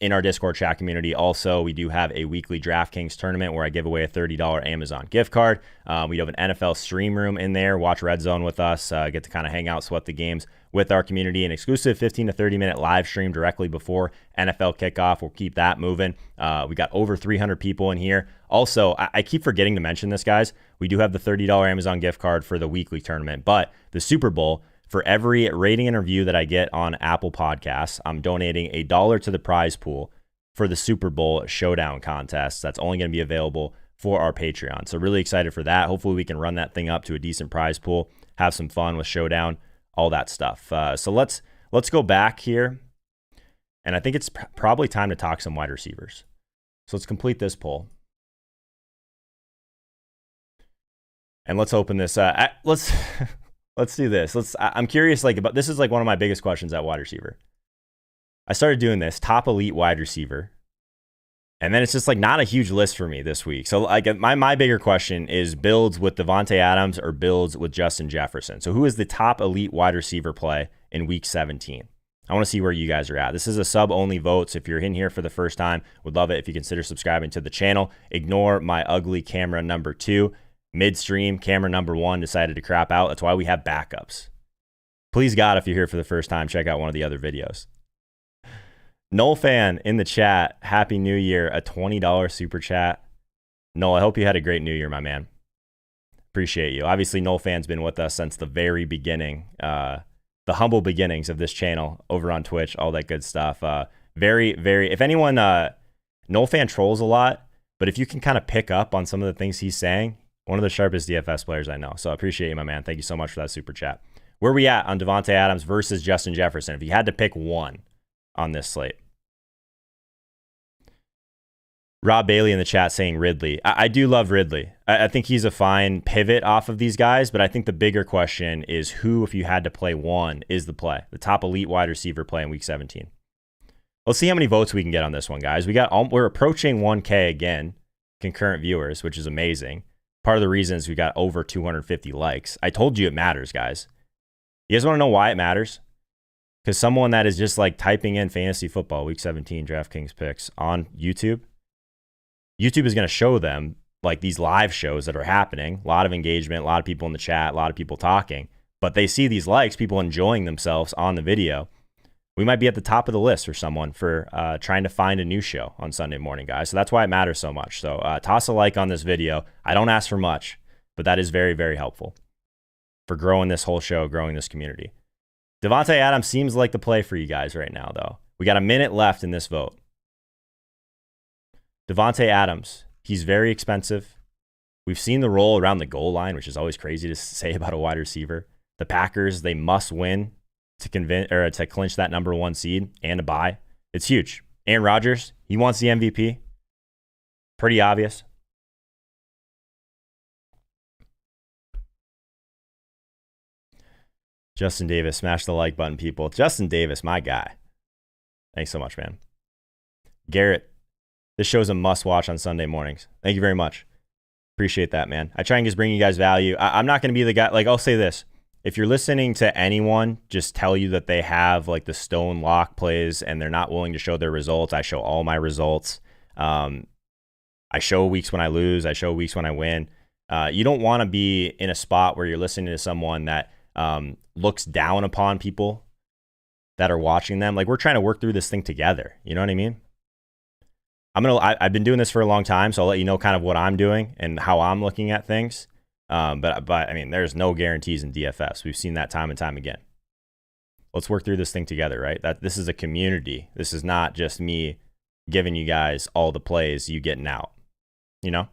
in our Discord chat community. Also, we do have a weekly DraftKings tournament where I give away a $30 Amazon gift card. We have an NFL stream room in there. Watch RedZone with us. Get to kind of hang out, sweat the games with our community. An exclusive 15 to 30 minute live stream directly before NFL kickoff. We'll keep that moving. We got over 300 people in here. Also, I keep forgetting to mention this, guys. We do have the $30 Amazon gift card for the weekly tournament, but the Super Bowl, for every rating and review that I get on Apple Podcasts, I'm donating $1 to the prize pool for the Super Bowl Showdown contest. That's only going to be available for our Patreon. So really excited for that. Hopefully we can run that thing up to a decent prize pool, have some fun with Showdown, all that stuff. So let's go back here. And I think it's probably time to talk some wide receivers. So let's complete this poll. And let's open this. Let's do this. I'm curious, about this is one of my biggest questions at wide receiver. I started doing this top elite wide receiver, and then it's just not a huge list for me this week. So my bigger question is builds with Devonta Adams or builds with Justin Jefferson. So who is the top elite wide receiver play in week 17? I want to see where you guys are at. This is a sub-only vote, so if you're in here for the first time, would love it if you consider subscribing to the channel. Ignore my ugly camera number 2. Midstream, camera number 1 decided to crap out. That's why we have backups. Please, God, if you're here for the first time, check out one of the other videos. Noel Fan in the chat, Happy New Year, a $20 super chat. Noel, I hope you had a great New Year, my man. Appreciate you. Obviously, Noel Fan's been with us since the very beginning, the humble beginnings of this channel over on Twitch, all that good stuff. If anyone, Noel Fan trolls a lot, but if you can kind of pick up on some of the things he's saying, one of the sharpest DFS players I know. So I appreciate you, my man. Thank you so much for that super chat. Where are we at on Devonta Adams versus Justin Jefferson? If you had to pick one on this slate. Rob Bailey in the chat saying Ridley. I do love Ridley. I think he's a fine pivot off of these guys, but I think the bigger question is who, if you had to play one, is the play. The top elite wide receiver play in week 17. Let's see how many votes we can get on this one, guys. We're approaching 1K again, concurrent viewers, which is amazing. Part of the reason is we got over 250 likes. I told you it matters, guys. You guys want to know why it matters? Because someone that is just like typing in fantasy football week 17 DraftKings picks on YouTube is going to show them like these live shows that are happening, a lot of engagement, a lot of people in the chat, a lot of people talking, but they see these likes, people enjoying themselves on the video. We might be at the top of the list for someone for trying to find a new show on Sunday morning, guys. So that's why it matters so much. So toss a like on this video. I don't ask for much, but that is very, very helpful for growing this whole show, growing this community. Devonta Adams seems like the play for you guys right now, though. We got a minute left in this vote. Devonta Adams, he's very expensive. We've seen the roll around the goal line, which is always crazy to say about a wide receiver. The Packers, they must win to clinch that number 1 seed and a bye. It's huge. Aaron Rodgers, he wants the MVP. Pretty obvious. Justin Davis, smash the like button, people. Justin Davis, my guy. Thanks so much, man. Garrett, this show's a must-watch on Sunday mornings. Thank you very much. Appreciate that, man. I try and just bring you guys value. I'm not going to be the guy. Like, I'll say this. If you're listening to anyone just tell you that they have like the stone lock plays and they're not willing to show their results, I show all my results. I show weeks when I lose. I show weeks when I win. You don't want to be in a spot where you're listening to someone that looks down upon people that are watching them. Like, we're trying to work through this thing together. You know what I mean? I've been doing this for a long time, so I'll let you know kind of what I'm doing and how I'm looking at things. But I mean, there's no guarantees in DFS. We've seen that time and time again. Let's work through this thing together, right? This is a community. This is not just me giving you guys all the plays, you getting out, you know?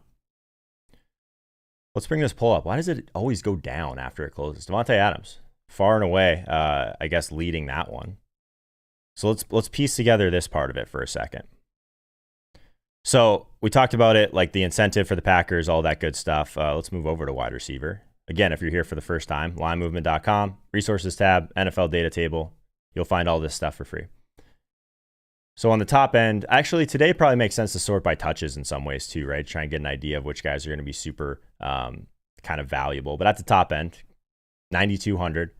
Let's bring this poll up. Why does it always go down after it closes? Devonta Adams, far and away, I guess, leading that one. So let's piece together this part of it for a second. So we talked about it, like the incentive for the Packers, all that good stuff. Let's move over to wide receiver. Again, if you're here for the first time, linemovement.com, resources tab, NFL data table. You'll find all this stuff for free. So on the top end, actually today probably makes sense to sort by touches in some ways too, right? Try and get an idea of which guys are going to be super kind of valuable. But at the top end, 9,200,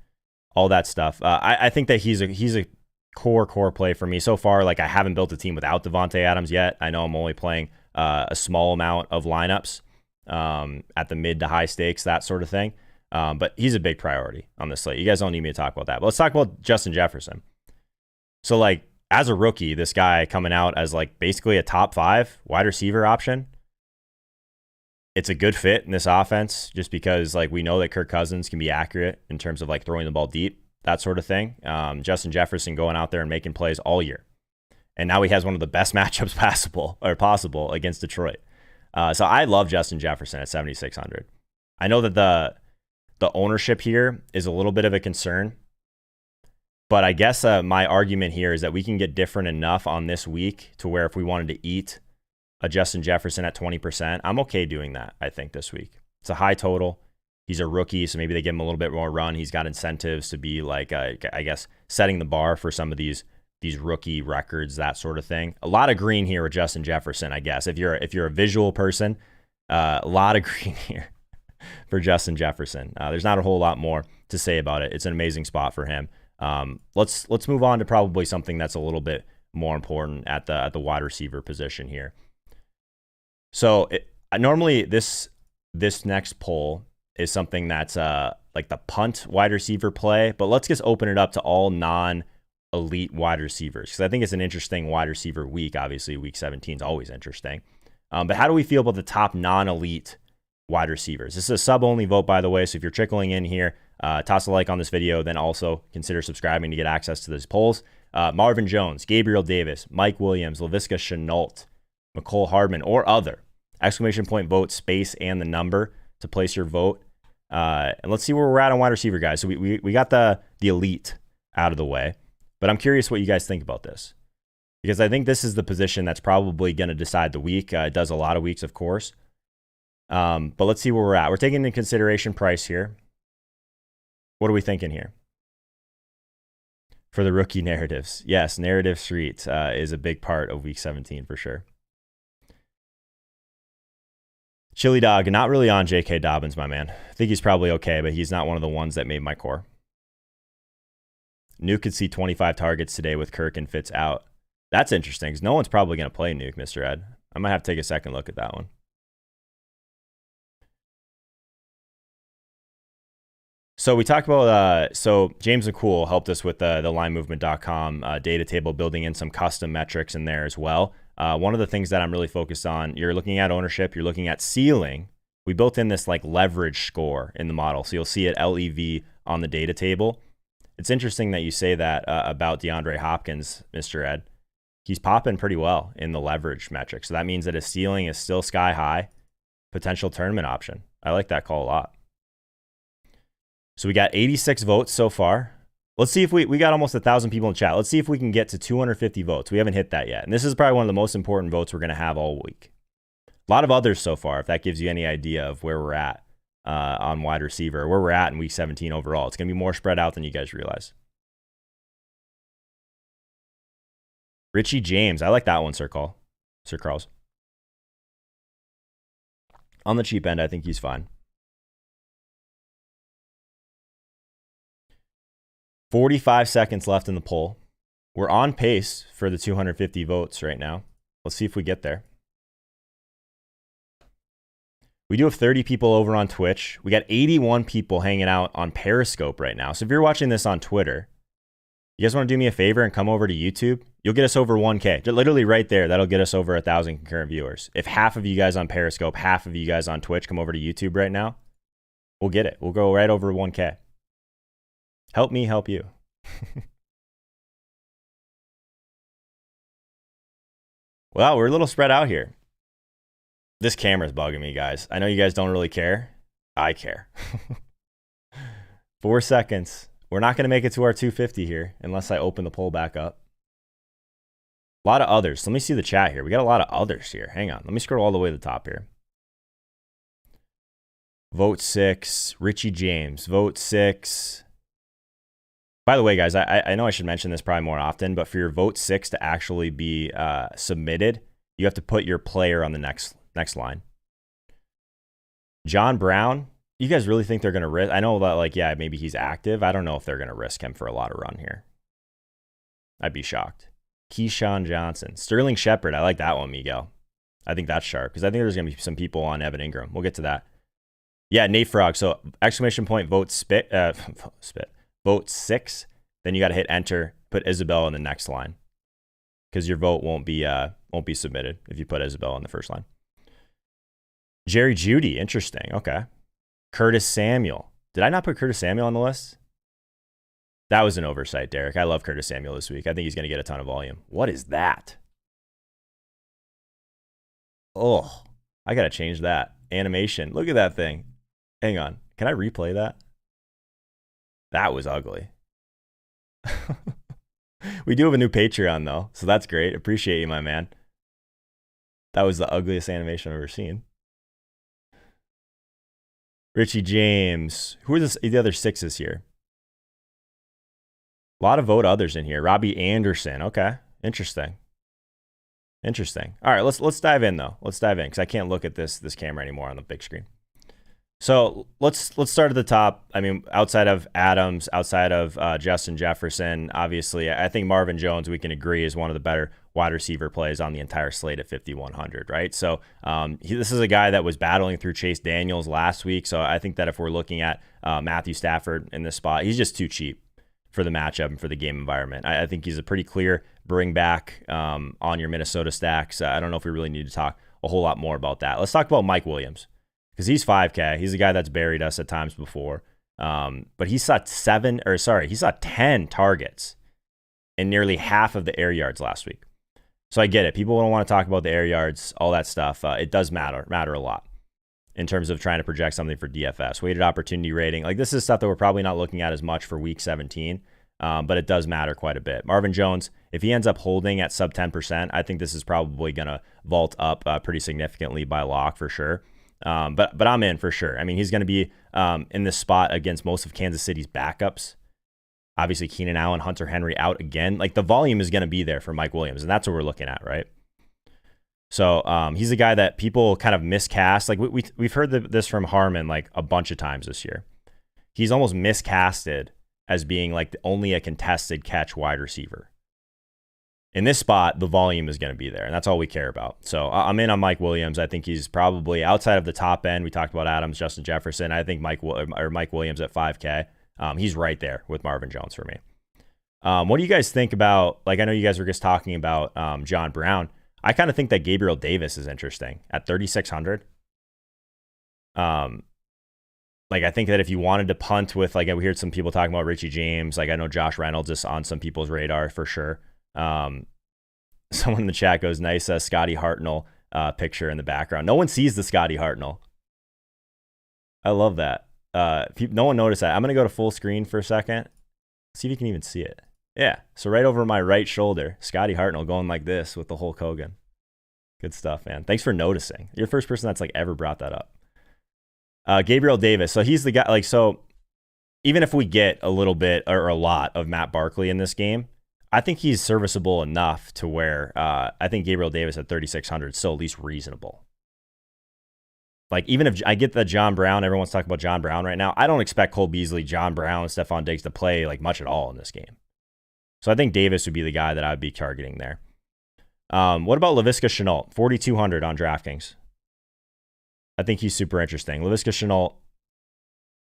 all that stuff. I think that he's a core play for me so far. Like, I haven't built a team without Devonta Adams yet. I know I'm only playing a small amount of lineups at the mid to high stakes, that sort of thing. But he's a big priority on this slate. You guys don't need me to talk about that. But let's talk about Justin Jefferson. So, like, as a rookie, this guy coming out as like basically a top 5 wide receiver option. It's a good fit in this offense just because like we know that Kirk Cousins can be accurate in terms of like throwing the ball deep, that sort of thing. Justin Jefferson going out there and making plays all year. And now he has one of the best matchups possible against Detroit. So I love Justin Jefferson at 7,600. I know that the ownership here is a little bit of a concern. But I guess my argument here is that we can get different enough on this week to where if we wanted to eat a Justin Jefferson at 20%, I'm okay doing that, I think, this week. It's a high total. He's a rookie, so maybe they give him a little bit more run. He's got incentives to be like, I guess, setting the bar for some of these rookie records, that sort of thing. A lot of green here with Justin Jefferson, I guess. If you're a visual person, a lot of green here for Justin Jefferson. There's not a whole lot more to say about it. It's an amazing spot for him. Let's move on to probably something that's a little bit more important at the wide receiver position here. So normally this next poll is something that's like the punt wide receiver play, but let's just open it up to all non-elite wide receivers because I think it's an interesting wide receiver week. Obviously, week 17 is always interesting. But how do we feel about the top non-elite wide receivers? This is a sub-only vote, by the way, so if you're trickling in here, toss a like on this video, then also consider subscribing to get access to these polls. Marvin Jones, Gabriel Davis, Mike Williams, Laviska Shenault, Nicole Hardman, or other. Exclamation point vote, space, and the number to place your vote. And let's see where we're at on wide receiver, guys. So we got the elite out of the way, but I'm curious what you guys think about this because I think this is the position that's probably going to decide the week. It does a lot of weeks, of course. But let's see where we're at. We're taking into consideration price here. What are we thinking here? For the rookie narratives. Yes, narrative street is a big part of week 17 for sure. Chili Dog, not really on J.K. Dobbins, my man. I think he's probably okay, but he's not one of the ones that made my core. Nuke could see 25 targets today with Kirk and Fitz out. That's interesting because no one's probably going to play Nuke, Mr. Ed. I might have to take a second look at that one. So we talked about, so James McCool helped us with the linemovement.com data table, building in some custom metrics in there as well. One of the things that I'm really focused on, you're looking at ownership, you're looking at ceiling. We built in this like leverage score in the model. So you'll see it LEV on the data table. It's interesting that you say that about DeAndre Hopkins, Mr. Ed. He's popping pretty well in the leverage metric. So that means that his ceiling is still sky high, potential tournament option. I like that call a lot. So we got 86 votes so far. Let's see if we got almost 1,000 people in chat. Let's see if we can get to 250 votes. We haven't hit that yet. And this is probably one of the most important votes we're going to have all week. A lot of others so far, if that gives you any idea of where we're at on wide receiver, where we're at in week 17 overall. It's going to be more spread out than you guys realize. Richie James. I like that one, Sir Carls. On the cheap end, I think he's fine. 45 seconds left in the poll. We're on pace for the 250 votes right now. Let's see if we get there. We do have 30 people over on Twitch. We got 81 people hanging out on Periscope right now. So if you're watching this on Twitter, you guys want to do me a favor and come over to YouTube? You'll get us over 1K. Literally right there, that'll get us over 1,000 concurrent viewers. If half of you guys on Periscope, half of you guys on Twitch come over to YouTube right now, we'll get it. We'll go right over 1K. Help me help you. Well, we're a little spread out here. This camera's bugging me, guys. I know you guys don't really care. I care. 4 seconds. We're not going to make it to our 250 here unless I open the poll back up. A lot of others. Let me see the chat here. We got a lot of others here. Hang on. Let me scroll all the way to the top here. Vote 6. Richie James. Vote 6. By the way, guys, I know I should mention this probably more often, but for your vote 6 to actually be submitted, you have to put your player on the next line. John Brown, you guys really think they're going to risk? I know that, like, yeah, maybe he's active. I don't know if they're going to risk him for a lot of run here. I'd be shocked. Keyshawn Johnson. Sterling Shepard, I like that one, Miguel. I think that's sharp because I think there's going to be some people on Evan Ingram. We'll get to that. Yeah, Nate Frog. So exclamation point, vote vote 6. Then you got to hit enter, put Isabel in the next line because your vote won't be submitted if you put Isabel in the first line. Jerry Judy, interesting. Okay. Curtis Samuel. Did I not put Curtis Samuel on the list? That was an oversight, Derek. I love Curtis Samuel this week. I think he's going to get a ton of volume. What is that? Oh, I got to change that. Animation. Look at that thing. Hang on. Can I replay that? That was ugly. We do have a new Patreon, though, so that's great. Appreciate you, my man. That was the ugliest animation I've ever seen. Richie James. Who are the other 6s here? A lot of vote others in here. Robbie Anderson. Okay. Interesting. All right, let's dive in, though. Let's dive in because I can't look at this camera anymore on the big screen. So let's start at the top. I mean, outside of Adams, outside of Justin Jefferson, obviously, I think Marvin Jones, we can agree, is one of the better wide receiver plays on the entire slate at 5,100, right? So this is a guy that was battling through Chase Daniels last week. So I think that if we're looking at Matthew Stafford in this spot, he's just too cheap for the matchup and for the game environment. I think he's a pretty clear bring back on your Minnesota stacks. I don't know if we really need to talk a whole lot more about that. Let's talk about Mike Williams. Because he's 5K. He's a guy that's buried us at times before. But he saw 10 targets and nearly half of the air yards last week. So I get it. People don't want to talk about the air yards, all that stuff. It does matter a lot in terms of trying to project something for DFS. Weighted opportunity rating. Like, this is stuff that we're probably not looking at as much for week 17. But it does matter quite a bit. Marvin Jones, if he ends up holding at sub 10%, I think this is probably going to vault up pretty significantly by lock for sure. But I'm in for sure. I mean, he's going to be in this spot against most of Kansas City's backups. Obviously, Keenan Allen, Hunter Henry out again. Like, the volume is going to be there for Mike Williams, and that's what we're looking at, right? So he's a guy that people kind of miscast. Like, we've heard this from Harmon like a bunch of times this year. He's almost miscasted as being like only a contested catch wide receiver. In this spot, the volume is going to be there, and that's all we care about. So I'm in on Mike Williams. I think he's probably outside of the top end. We talked about Adams, Justin Jefferson. I think Mike Williams at 5K. He's right there with Marvin Jones for me. What do you guys think about, like, I know you guys were just talking about John Brown. I kind of think that Gabriel Davis is interesting at 3,600. Like, I think that if you wanted to punt with, like, we heard some people talking about Richie James. Like, I know Josh Reynolds is on some people's radar for sure. Someone in the chat goes, nice Scotty Hartnell picture in the background. No one sees the Scotty Hartnell. I love that. No one noticed that. I'm going to go to full screen for a second. See if you can even see it. Yeah. So right over my right shoulder, Scotty Hartnell going like this with the Hulk Hogan. Good stuff, man. Thanks for noticing. You're the first person that's like ever brought that up. Gabriel Davis. So he's the guy, like, so even if we get a little bit or a lot of Matt Barkley in this game, I think he's serviceable enough to where I think Gabriel Davis at 3,600 is still at least reasonable. Like, even if I get that John Brown, everyone's talking about John Brown right now. I don't expect Cole Beasley, John Brown, Stephon Diggs to play like much at all in this game. So I think Davis would be the guy that I would be targeting there. What about Laviska Shenault? 4,200 on DraftKings. I think he's super interesting. Laviska Shenault,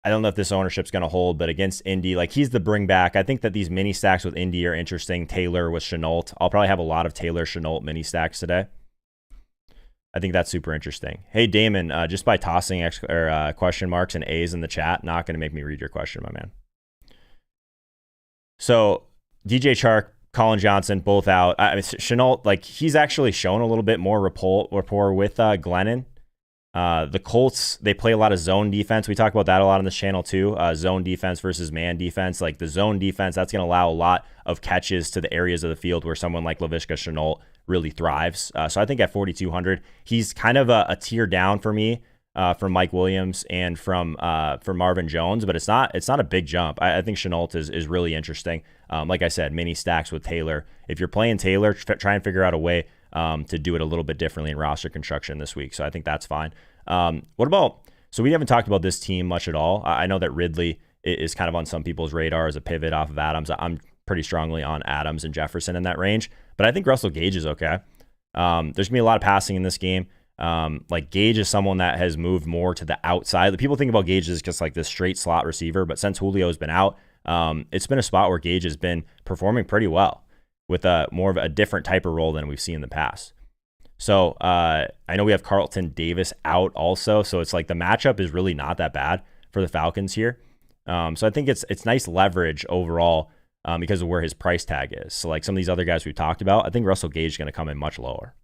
I don't know if this ownership's going to hold, but against Indy, like, he's the bring back. I think that these mini stacks with Indy are interesting. Taylor with Shenault. I'll probably have a lot of Taylor Shenault mini stacks today. I think that's super interesting. Hey, Damon, just by tossing question marks and A's in the chat, not going to make me read your question, my man. So DJ Chark, Colin Johnson, both out. Shenault, like, he's actually shown a little bit more rapport with Glennon. The Colts, they play a lot of zone defense. We talk about that a lot on this channel too. Zone defense versus man defense. Like, the zone defense, that's going to allow a lot of catches to the areas of the field where someone like Laviska Shenault really thrives. So I think at 4,200, he's kind of a tier down for me from Mike Williams and from Marvin Jones, but it's not a big jump. I think Shenault is really interesting. Like I said, mini stacks with Taylor. If you're playing Taylor, try and figure out a way to do it a little bit differently in roster construction this week. So I think that's fine. What about, so we haven't talked about this team much at all. I know that Ridley is kind of on some people's radar as a pivot off of Adams. I'm pretty strongly on Adams and Jefferson in that range, but I think Russell Gage is okay. There's gonna be a lot of passing in this game. Like, Gage is someone that has moved more to the outside. The people think about Gage as just like this straight slot receiver, but since Julio has been out, it's been a spot where Gage has been performing pretty well with more of a different type of role than we've seen in the past. So I know we have Carlton Davis out also, so it's like the matchup is really not that bad for the Falcons here. So I think it's nice leverage overall because of where his price tag is. So like some of these other guys we've talked about, I think Russell Gage is going to come in much lower.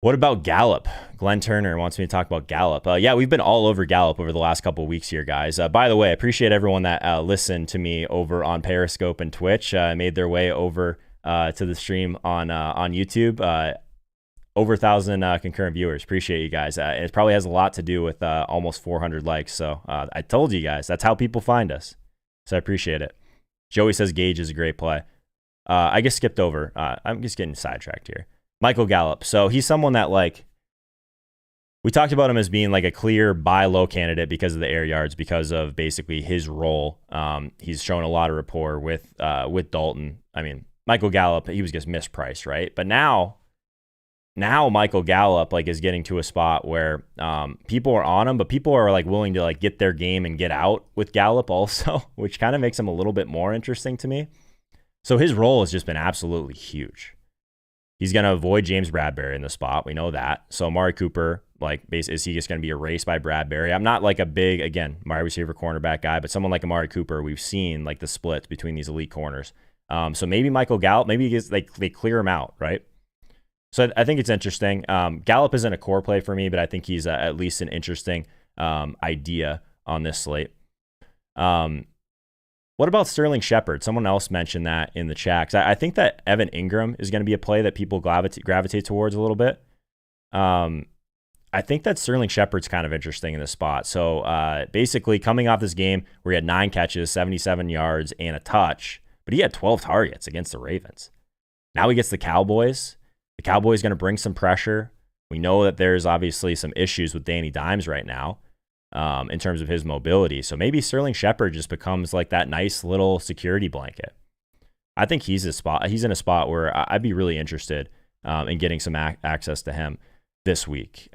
What about Gallup? Glenn Turner wants me to talk about Gallup. Yeah, we've been all over Gallup over the last couple of weeks here, guys. By the way, I appreciate everyone that listened to me over on Periscope and Twitch, made their way over to the stream on YouTube. Over 1,000 concurrent viewers. Appreciate you guys. It probably has a lot to do with almost 400 likes. So I told you guys, that's how people find us. So I appreciate it. Joey says Gage is a great play. I just skipped over. I'm just getting sidetracked here. Michael Gallup. So he's someone that, like, we talked about him as being like a clear buy low candidate because of the air yards, because of basically his role. He's shown a lot of rapport with Dalton. I mean, Michael Gallup, he was just mispriced, right? But now Michael Gallup, like, is getting to a spot where people are on him, but people are like willing to like get their game and get out with Gallup also, which kind of makes him a little bit more interesting to me. So his role has just been absolutely huge. He's going to avoid James Bradberry in the spot. We know that. So Amari Cooper, like, is he just going to be erased by Bradberry? I'm not like a big, again, wide receiver cornerback guy, but someone like Amari Cooper, we've seen like the splits between these elite corners. So maybe Michael Gallup, maybe he gets, like, they clear him out, right? So I think it's interesting. Gallup isn't a core play for me, but I think he's at least an interesting idea on this slate. What about Sterling Shepard? Someone else mentioned that in the chat. 'Cause I think that Evan Ingram is going to be a play that people gravitate towards a little bit. I think that Sterling Shepard's kind of interesting in this spot. So basically coming off this game where he had 9 catches, 77 yards, and a touch, but he had 12 targets against the Ravens. Now he gets the Cowboys. The Cowboys going to bring some pressure. We know that there's obviously some issues with Danny Dimes right now. in terms of his mobility. So maybe Sterling Shepard just becomes like that nice little security blanket. I think he's in a spot where I'd be really interested in getting some access to him this week.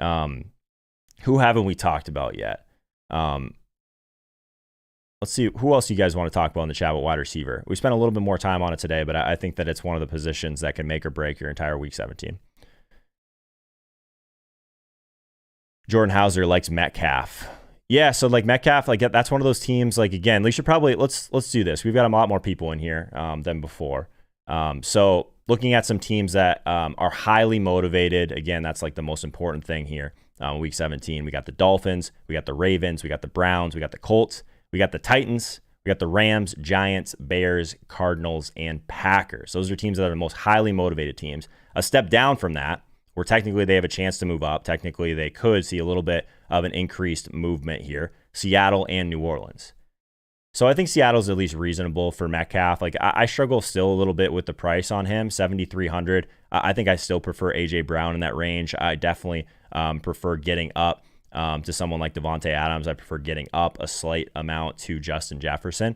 Who haven't we talked about yet? Let's see, who else you guys want to talk about in the chat with wide receiver? We spent a little bit more time on it today, but I think that it's one of the positions that can make or break your entire week 17. Jordan Hauser likes Metcalf. Yeah, so like Metcalf, like that's one of those teams. Like again, we should probably let's do this. We've got a lot more people in here than before. So looking at some teams that are highly motivated. Again, that's like the most important thing here. Week 17, we got the Dolphins, we got the Ravens, we got the Browns, we got the Colts, we got the Titans, we got the Rams, Giants, Bears, Cardinals, and Packers. Those are teams that are the most highly motivated teams. A step down from that, where technically they have a chance to move up. Technically, they could see a little bit of an increased movement here. Seattle and New Orleans. So I think Seattle's at least reasonable for Metcalf. Like I struggle still a little bit with the price on him, 7,300. I think I still prefer A.J. Brown in that range. I definitely prefer getting up to someone like Devonta Adams. I prefer getting up a slight amount to Justin Jefferson.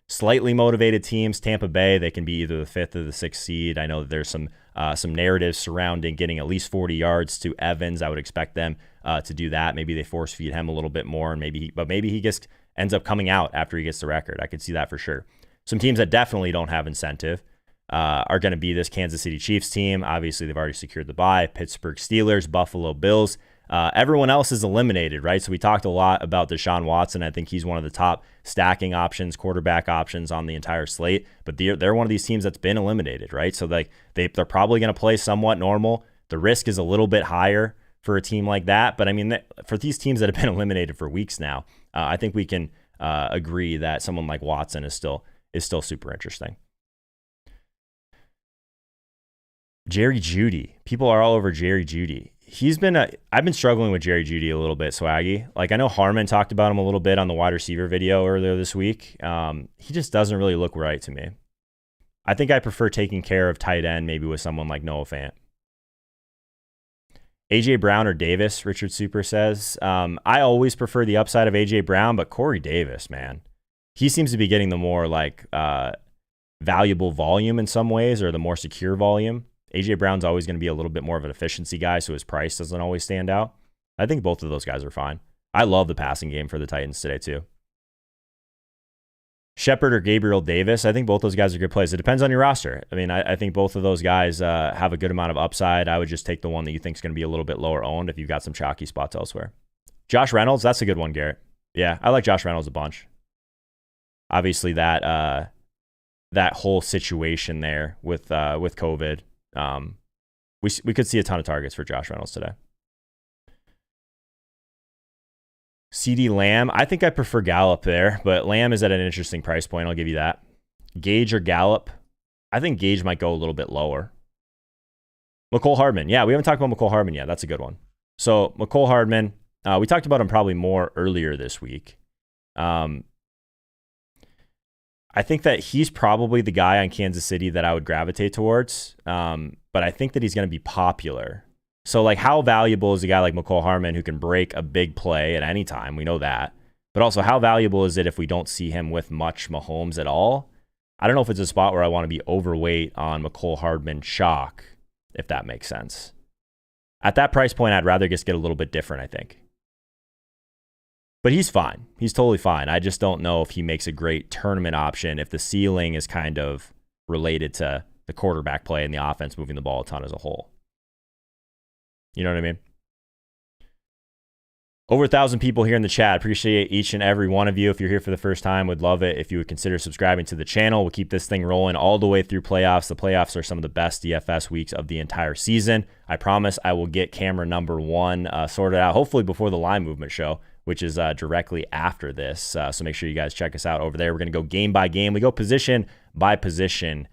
Slightly motivated teams, Tampa Bay, they can be either the 5th or the 6th seed. I know that there's some narratives surrounding getting at least 40 yards to Evans. I would expect them to do that. Maybe they force feed him a little bit more, and maybe he just ends up coming out after he gets the record. I could see that for sure. Some teams that definitely don't have incentive are going to be this Kansas City Chiefs team. Obviously, they've already secured the bye. Pittsburgh Steelers, Buffalo Bills. Everyone else is eliminated, right? So we talked a lot about Deshaun Watson. I think he's one of the top stacking options, quarterback options on the entire slate. But they're one of these teams that's been eliminated, right? So they're probably going to play somewhat normal. The risk is a little bit higher for a team like that. But I mean, for these teams that have been eliminated for weeks now, I think we can agree that someone like Watson is still super interesting. Jerry Judy. People are all over Jerry Judy. I've been struggling with Jerry Judy a little bit, Swaggy. Like I know Harmon talked about him a little bit on the wide receiver video earlier this week. He just doesn't really look right to me. I think I prefer taking care of tight end maybe with someone like Noah Fant. A.J. Brown or Davis, Richard Super says. I always prefer the upside of A.J. Brown, but Corey Davis, man. He seems to be getting the more like valuable volume in some ways, or the more secure volume. A.J. Brown's always going to be a little bit more of an efficiency guy, so his price doesn't always stand out. I think both of those guys are fine. I love the passing game for the Titans today, too. Shepard or Gabriel Davis, I think both those guys are good plays. It depends on your roster. I mean, I think both of those guys have a good amount of upside. I would just take the one that you think is going to be a little bit lower owned if you've got some chalky spots elsewhere. Josh Reynolds, that's a good one, Garrett. Yeah, I like Josh Reynolds a bunch. Obviously, that whole situation there with COVID, we could see a ton of targets for Josh Reynolds today. CD Lamb, I think I prefer Gallup there, but Lamb is at an interesting price point. I'll give you that. Gage or Gallup, I think Gage might go a little bit lower. Nicole Hardman, yeah, we haven't talked about Nicole Hardman yet. That's a good one. So Nicole Hardman, we talked about him probably more earlier this week. I think that he's probably the guy on Kansas City that I would gravitate towards, but I think that he's going to be popular. So, like, how valuable is a guy like Nicole Hartman who can break a big play at any time? We know that. But also, how valuable is it if we don't see him with much Mahomes at all? I don't know if it's a spot where I want to be overweight on Nicole Hardman chalk, if that makes sense. At that price point, I'd rather just get a little bit different, I think. But he's fine. He's totally fine. I just don't know if he makes a great tournament option if the ceiling is kind of related to the quarterback play and the offense moving the ball a ton as a whole. You know what I mean? Over 1,000 people here in the chat. Appreciate each and every one of you. If you're here for the first time, would love it if you would consider subscribing to the channel. We'll keep this thing rolling all the way through playoffs. The playoffs are some of the best DFS weeks of the entire season. I promise I will get camera number 1 sorted out, hopefully before the line movement show, which is directly after this. So make sure you guys check us out over there. We're going to go game by game. We go position by position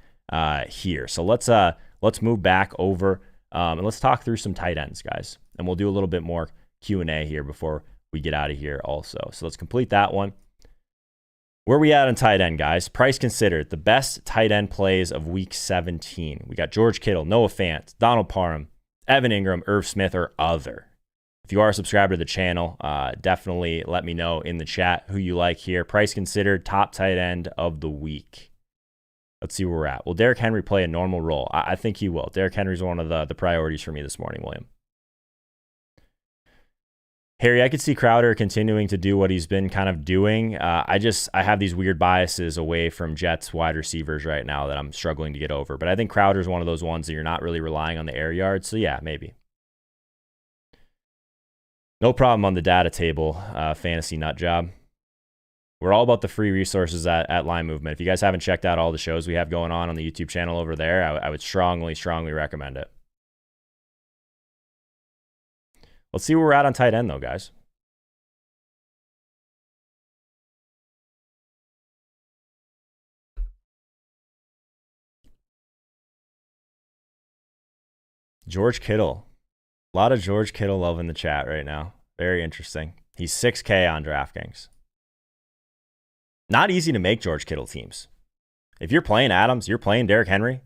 here. So let's move back over and let's talk through some tight ends, guys. And we'll do a little bit more Q&A here before we get out of here also. So let's complete that one. Where are we at on tight end, guys? Price considered. The best tight end plays of week 17. We got George Kittle, Noah Fant, Donald Parham, Evan Ingram, Irv Smith, or other. If you are a subscriber to the channel, definitely let me know in the chat who you like here. Price considered top tight end of the week. Let's see where we're at. Will Derrick Henry play a normal role? I think he will. Derrick Henry's one of the priorities for me this morning, William. Harry, I could see Crowder continuing to do what he's been kind of doing. I have these weird biases away from Jets wide receivers right now that I'm struggling to get over. But I think Crowder's one of those ones that you're not really relying on the air yards. So yeah, maybe. No problem on the data table, fantasy nut job. We're all about the free resources at Line Movement. If you guys haven't checked out all the shows we have going on the YouTube channel over there, I would strongly, strongly recommend it. Let's see where we're at on tight end, though, guys. George Kittle. A lot of George Kittle love in the chat right now. Very interesting. He's 6K on DraftKings. Not easy to make George Kittle teams. If you're playing Adams, you're playing Derrick Henry.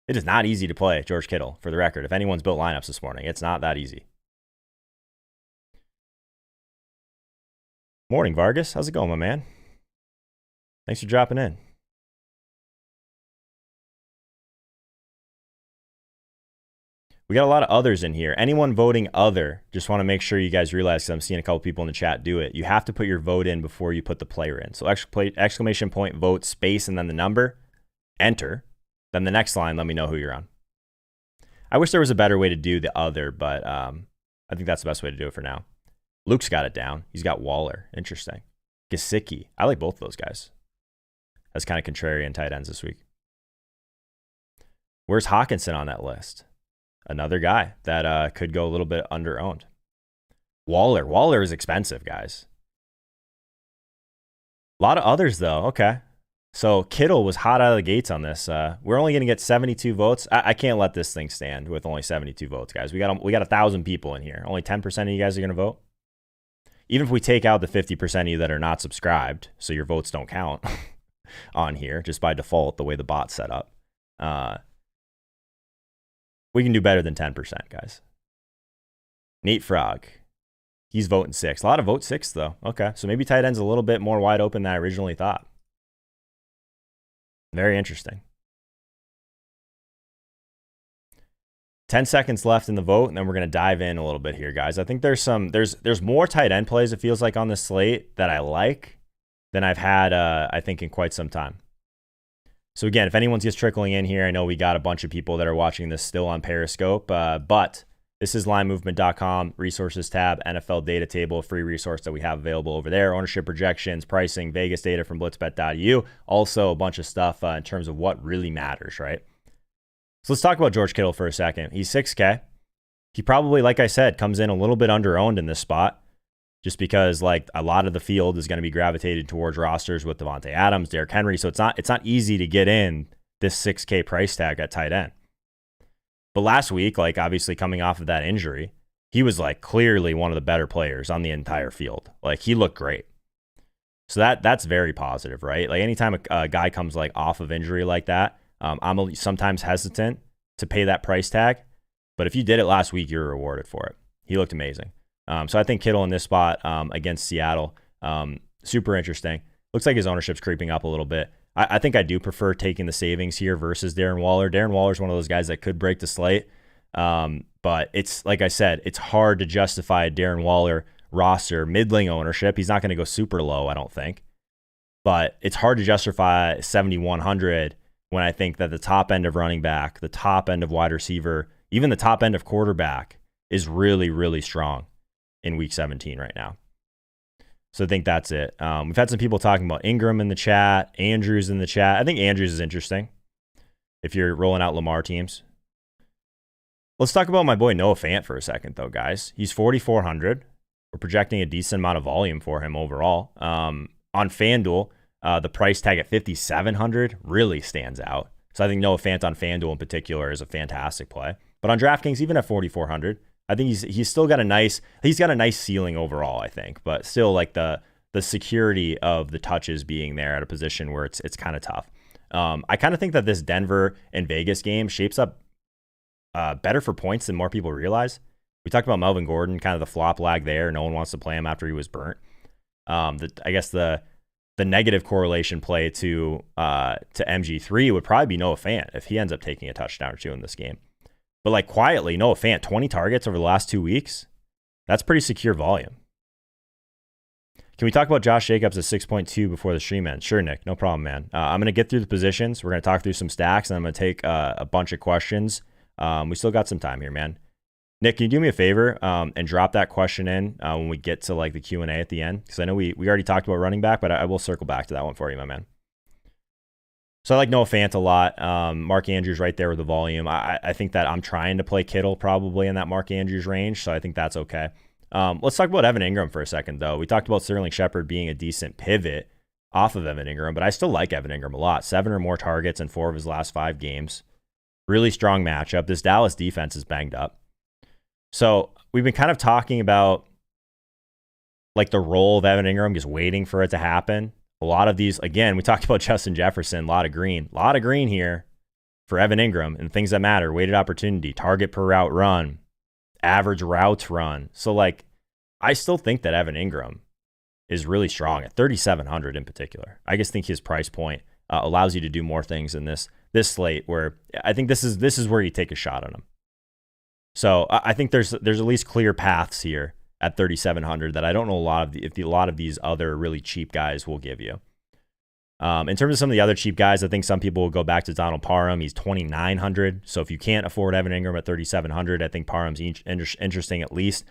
It is not easy to play George Kittle, for the record. If anyone's built lineups this morning, it's not that easy. Morning, Vargas. How's it going, my man? Thanks for dropping in. We got a lot of others in here. Anyone voting other, just want to make sure you guys realize, because I'm seeing a couple people in the chat do it. You have to put your vote in before you put the player in. So exclamation point, vote, space, and then the number, enter. Then the next line, let me know who you're on. I wish there was a better way to do the other, but I think that's the best way to do it for now. Luke's got it down. He's got Waller. Interesting. Gasicki. I like both of those guys. That's kind of contrarian tight ends this week. Where's Hawkinson on that list? Another guy that could go a little bit under-owned. Waller is expensive, guys. A lot of others, though. Okay. So Kittle was hot out of the gates on this. We're only going to get 72 votes. I can't let this thing stand with only 72 votes, guys. We got 1,000 people in here. Only 10% of you guys are going to vote. Even if we take out the 50% of you that are not subscribed, so your votes don't count on here, just by default, the way the bot's set up, we can do better than 10%, guys. Nate Frog. He's voting 6. A lot of vote 6, though. Okay, so maybe tight end's a little bit more wide open than I originally thought. Very interesting. 10 seconds left in the vote, and then we're going to dive in a little bit here, guys. I think there's more tight end plays, it feels like, on this slate that I like than I've had, I think, in quite some time. So again, if anyone's just trickling in here, I know we got a bunch of people that are watching this still on Periscope, but this is linemovement.com, resources tab, NFL data table, a free resource that we have available over there. Ownership projections, pricing, Vegas data from blitzbet.eu. Also a bunch of stuff in terms of what really matters, right? So let's talk about George Kittle for a second. He's 6K. He probably, like I said, comes in a little bit under-owned in this spot, just because like a lot of the field is going to be gravitated towards rosters with Devonta Adams, Derrick Henry. So it's not easy to get in this 6K price tag at tight end. But last week, like obviously coming off of that injury, he was like clearly one of the better players on the entire field. Like he looked great. So that's very positive, right? Like anytime a guy comes like off of injury like that, I'm sometimes hesitant to pay that price tag. But if you did it last week, you're rewarded for it. He looked amazing. So I think Kittle in this spot against Seattle, super interesting. Looks like his ownership's creeping up a little bit. I think I do prefer taking the savings here versus Darren Waller. Darren Waller's one of those guys that could break the slate. But it's, like I said, it's hard to justify a Darren Waller roster, middling ownership. He's not going to go super low, I don't think. But it's hard to justify 7,100 when I think that the top end of running back, the top end of wide receiver, even the top end of quarterback is really, really strong in week 17 right now. So I think that's it. We've had some people talking about Ingram in the chat, Andrews in the chat. I think Andrews is interesting if you're rolling out Lamar teams. Let's talk about my boy Noah Fant for a second, though, guys. He's 4,400. We're projecting a decent amount of volume for him overall. On FanDuel, the price tag at 5,700 really stands out. So I think Noah Fant on FanDuel in particular is a fantastic play. But on DraftKings, even at 4,400, I think he's still got a nice ceiling overall, I think. But still, like the security of the touches being there at a position where it's kind of tough. I kind of think that this Denver and Vegas game shapes up better for points than more people realize. We talked about Melvin Gordon, kind of the flop lag there. No one wants to play him after he was burnt. I guess the negative correlation play to MG3 would probably be Noah Fant if he ends up taking a touchdown or two in this game. But like quietly, Noah Fant, 20 targets over the last 2 weeks. That's pretty secure volume. Can we talk about Josh Jacobs at 6.2 before the stream ends? Sure, Nick. No problem, man. I'm going to get through the positions. We're going to talk through some stacks, and I'm going to take a bunch of questions. We still got some time here, man. Nick, can you do me a favor and drop that question in when we get to like the Q&A at the end? Because I know we already talked about running back, but I will circle back to that one for you, my man. So I like Noah Fant a lot. Mark Andrews right there with the volume. I think that I'm trying to play Kittle probably in that Mark Andrews range, so I think that's okay. Let's talk about Evan Ingram for a second, though. We talked about Sterling Shepard being a decent pivot off of Evan Ingram, but I still like Evan Ingram a lot. 7 or more targets in 4 of his last 5 games. Really strong matchup. This Dallas defense is banged up. So we've been kind of talking about like the role of Evan Ingram, just waiting for it to happen. A lot of these, again, we talked about Justin Jefferson, a lot of green here for Evan Ingram and things that matter. Weighted opportunity, target per route run, average routes run. So like, I still think that Evan Ingram is really strong at 3,700 in particular. I just think his price point allows you to do more things in this slate where I think this is where you take a shot on him. So I think there's at least clear paths here at 3,700 that I don't know if a lot of these other really cheap guys will give you. In terms of some of the other cheap guys, I think some people will go back to Donald Parham. He's 2,900. So if you can't afford Evan Ingram at 3,700, I think Parham's interesting at least.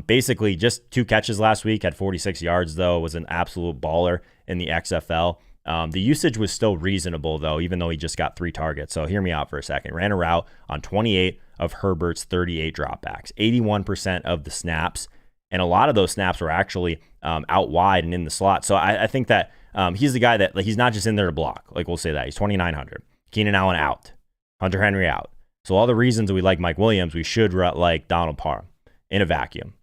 Basically, just 2 catches last week, had 46 yards, though, was an absolute baller in the XFL. The usage was still reasonable, though, even though he just got 3 targets. So hear me out for a second. Ran a route on 28 of Herbert's 38 dropbacks, 81% of the snaps. And a lot of those snaps were actually out wide and in the slot. So I think that he's the guy that like, he's not just in there to block. Like we'll say that. He's 2,900. Keenan Allen out. Hunter Henry out. So all the reasons that we like Mike Williams, we should like Donald Parham in a vacuum.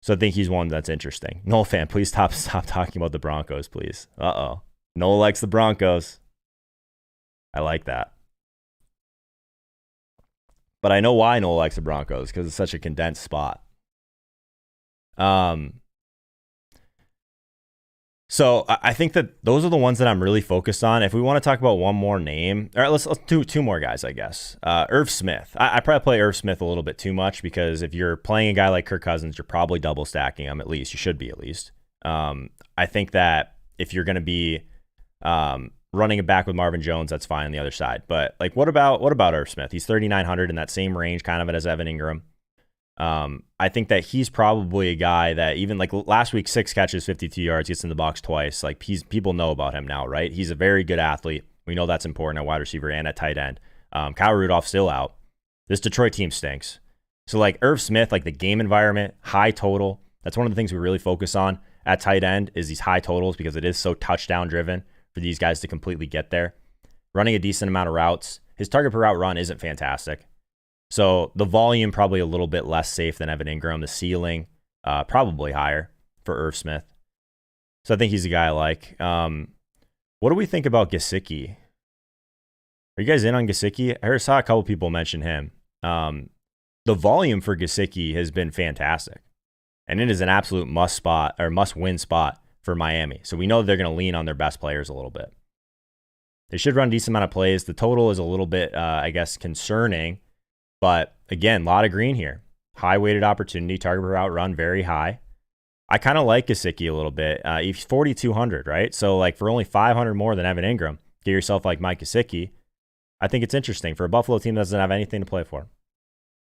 So I think he's one that's interesting. Noel fan, please stop talking about the Broncos, please. Uh-oh. Noel likes the Broncos. I like that. But I know why Noel likes the Broncos, because it's such a condensed spot. So I think that those are the ones that I'm really focused on. If we want to talk about one more name, all right, let's do 2 more guys, I guess. Irv Smith. I probably play Irv Smith a little bit too much because if you're playing a guy like Kirk Cousins, you're probably double stacking him at least. You should be at least. I think that if you're going to be running it back with Marvin Jones, that's fine on the other side. But like, what about Irv Smith? He's 3,900 in that same range, kind of as Evan Ingram. I think that he's probably a guy that even like last week, 6 catches, 52 yards, gets in the box twice. Like people know about him now, right? He's a very good athlete. We know that's important at wide receiver and at tight end. Kyle Rudolph's still out. This Detroit team stinks. So like Irv Smith, like the game environment, high total. That's one of the things we really focus on at tight end is these high totals because it is so touchdown driven for these guys to completely get there. Running a decent amount of routes. His target per route run isn't fantastic. So the volume probably a little bit less safe than Evan Ingram. The ceiling probably higher for Irv Smith. So I think he's a guy I like. What do we think about Gasicki? Are you guys in on Gasicki? I saw a couple people mention him. The volume for Gasicki has been fantastic. And it is an absolute must-win spot for Miami. So we know they're going to lean on their best players a little bit. They should run a decent amount of plays. The total is a little bit, I guess, concerning. But again, a lot of green here. High weighted opportunity, target per route run, very high. I kind of like Gasicki a little bit. He's 4,200, right? So like for only 500 more than Evan Ingram, get yourself like Mike Gesicki. I think it's interesting for a Buffalo team that doesn't have anything to play for.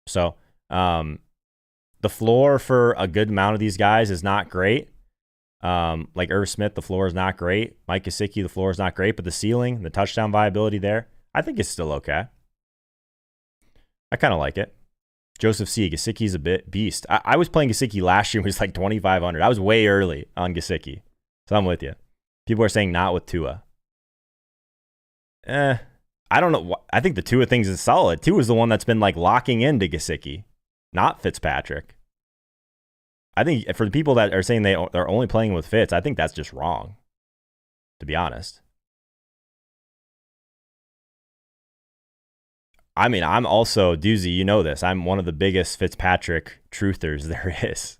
So the floor for a good amount of these guys is not great. Like Irv Smith, the floor is not great. Mike Gesicki, the floor is not great, but the ceiling, the touchdown viability there, I think is still okay. I kind of like it. Joseph C. Gesicki's a bit beast. I was playing Gesicki last year. It was like 2,500. I was way early on Gesicki. So I'm with you. People are saying not with Tua. I don't know. I think the Tua things is solid. Tua is the one that's been like locking into Gesicki, not Fitzpatrick. I think for the people that are saying they're only playing with Fitz, I think that's just wrong, to be honest. I mean, I'm also, Doozy, you know this. I'm one of the biggest Fitzpatrick truthers there is.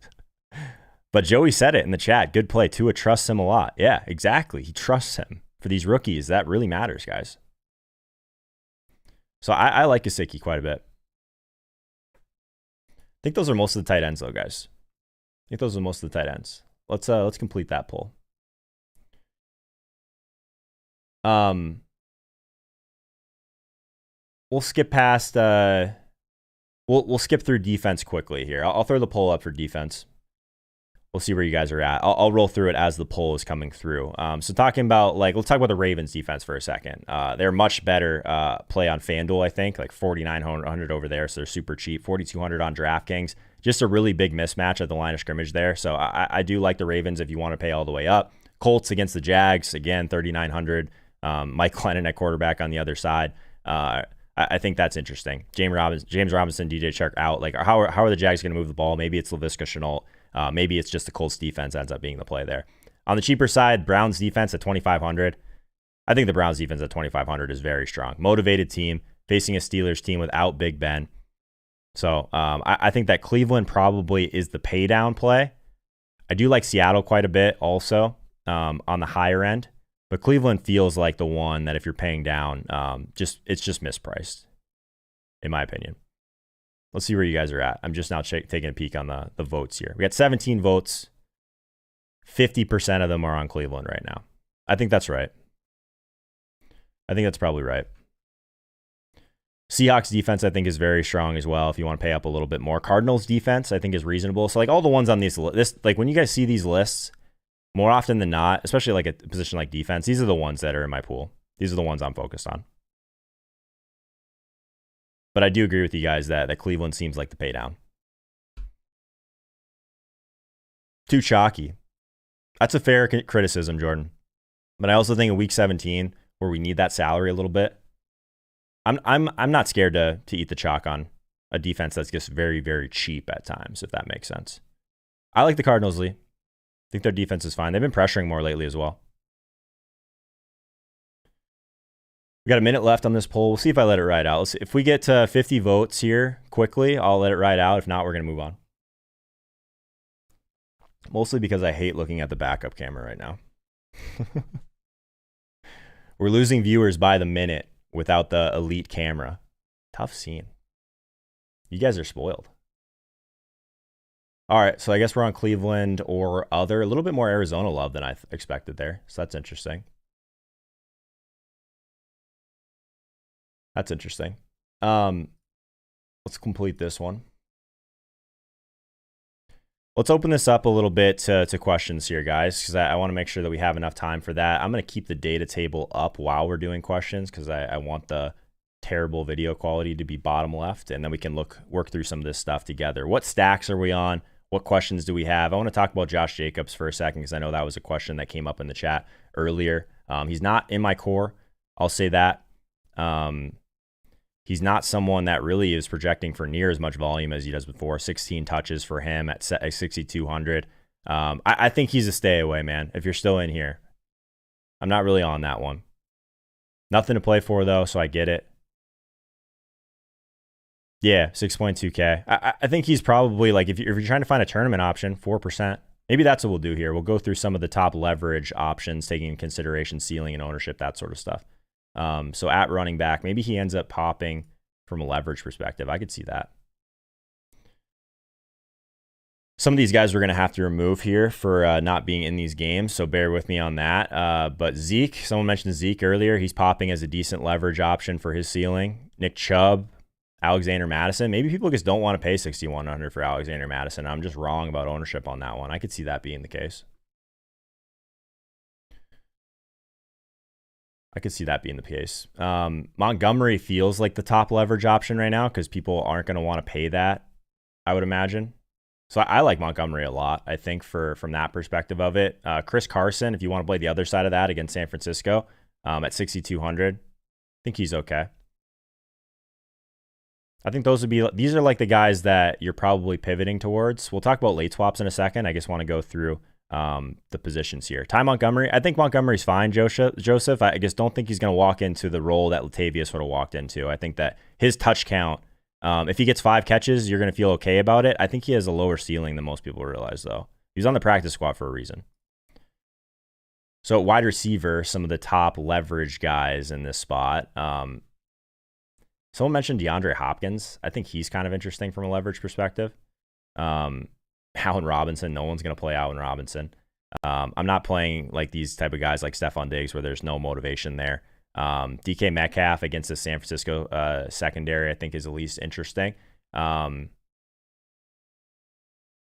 But Joey said it in the chat. Good play. Tua trusts him a lot. Yeah, exactly. He trusts him. For these rookies, that really matters, guys. So I like Gesicki quite a bit. I think those are most of the tight ends, though, guys. I think those are most of the tight ends. Let's complete that poll. We'll skip past. We'll skip through defense quickly here. I'll throw the poll up for defense. We'll see where you guys are at. I'll roll through it as the poll is coming through. So talking about, let's talk about the Ravens defense for a second. They're much better play on FanDuel, I think, like 4,900 over there. So they're super cheap. 4,200 on DraftKings. Just a really big mismatch at the line of scrimmage there. So I do like the Ravens if you want to pay all the way up. Colts against the Jags, again, 3,900. Mike Glennon at quarterback on the other side. I think that's interesting. James Robinson, DJ Chark out. Like, how are the Jags going to move the ball? Maybe it's Laviska Shenault. Maybe it's just the Colts defense ends up being the play there. On the cheaper side, Browns defense at 2,500. I think the Browns defense at 2,500 is very strong. Motivated team facing a Steelers team without Big Ben. So I think that Cleveland probably is the pay down play. I do like Seattle quite a bit also on the higher end. But Cleveland feels like the one that if you're paying down, it's just mispriced, in my opinion. Let's see where you guys are at. I'm just now taking a peek on the votes here. We got 17 votes. 50% of them are on Cleveland right now. I think that's right. I think that's probably right. Seahawks defense, I think, is very strong as well if you want to pay up a little bit more. Cardinals defense, I think, is reasonable. So, all the ones on this, when you guys see these lists, more often than not, especially like a position like defense, these are the ones that are in my pool. These are the ones I'm focused on. But I do agree with you guys that Cleveland seems like the pay down. Too chalky. That's a fair criticism, Jordan. But I also think in week 17, where we need that salary a little bit, I'm not scared to eat the chalk on a defense that's just very, very cheap at times, if that makes sense. I like the Cardinals, Lee. I think their defense is fine. They've been pressuring more lately as well. We got a minute left on this poll. We'll see if I let it ride out. If we get to 50 votes here quickly, I'll let it ride out. If not, we're going to move on. Mostly because I hate looking at the backup camera right now. We're losing viewers by the minute without the elite camera. Tough scene. You guys are spoiled. All right, so I guess we're on Cleveland or other. A little bit more Arizona love than I expected there. So that's interesting. That's interesting. Let's complete this one. Let's open this up a little bit to questions here, guys, because I want to make sure that we have enough time for that. I'm going to keep the data table up while we're doing questions because I want the terrible video quality to be bottom left, and then we can work through some of this stuff together. What stacks are we on? What questions do we have? I want to talk about Josh Jacobs for a second because I know that was a question that came up in the chat earlier. He's not in my core. I'll say that. He's not someone that really is projecting for near as much volume as he does before. 16 touches for him at 6,200. I think he's a stay away, man, if you're still in here. I'm not really on that one. Nothing to play for, though, so I get it. Yeah, 6.2K. I think he's probably, if you're trying to find a tournament option, 4%. Maybe that's what we'll do here. We'll go through some of the top leverage options, taking into consideration ceiling and ownership, that sort of stuff. So at running back, maybe he ends up popping from a leverage perspective. I could see that. Some of these guys we're going to have to remove here for not being in these games, so bear with me on that. But Zeke, someone mentioned Zeke earlier. He's popping as a decent leverage option for his ceiling. Nick Chubb, Alexander Madison. Maybe people just don't want to pay 6,100 for Alexander Madison. I'm just wrong about ownership on that one. I could see that being the case. I could see that being the case. Montgomery feels like the top leverage option right now because people aren't going to want to pay that, I would imagine. So I like Montgomery a lot, I think, from that perspective of it. Chris Carson, if you want to play the other side of that against San Francisco at 6,200, I think he's okay. I think these are like the guys that you're probably pivoting towards. We'll talk about late swaps in a second. I just want to go through the positions here. Tai Montgomery, I think Montgomery's fine, Joseph. I just don't think he's going to walk into the role that Latavius would have walked into. I think that his touch count, if he gets 5 catches, you're going to feel okay about it. I think he has a lower ceiling than most people realize, though. He's on the practice squad for a reason. So at wide receiver, some of the top leverage guys in this spot. Someone mentioned DeAndre Hopkins. I think he's kind of interesting from a leverage perspective. Allen Robinson, no one's going to play Allen Robinson. I'm not playing like these type of guys like Stephon Diggs where there's no motivation there. DK Metcalf against the San Francisco secondary, I think is the least interesting.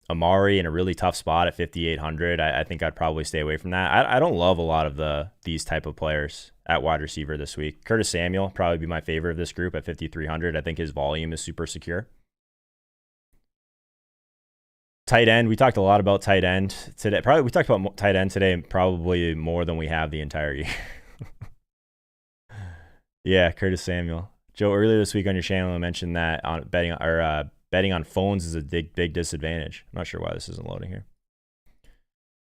Amari in a really tough spot at 5,800. I think I'd probably stay away from that. I don't love a lot of these type of players at wide receiver this week. Curtis Samuel probably be my favorite of this group at 5,300. I think his volume is super secure. Tight end, we talked a lot about tight end today. We talked about tight end today probably more than we have the entire year. Yeah, Curtis Samuel. Joe, earlier this week on your channel, I mentioned that on betting on phones is a big disadvantage. I'm not sure why this isn't loading here.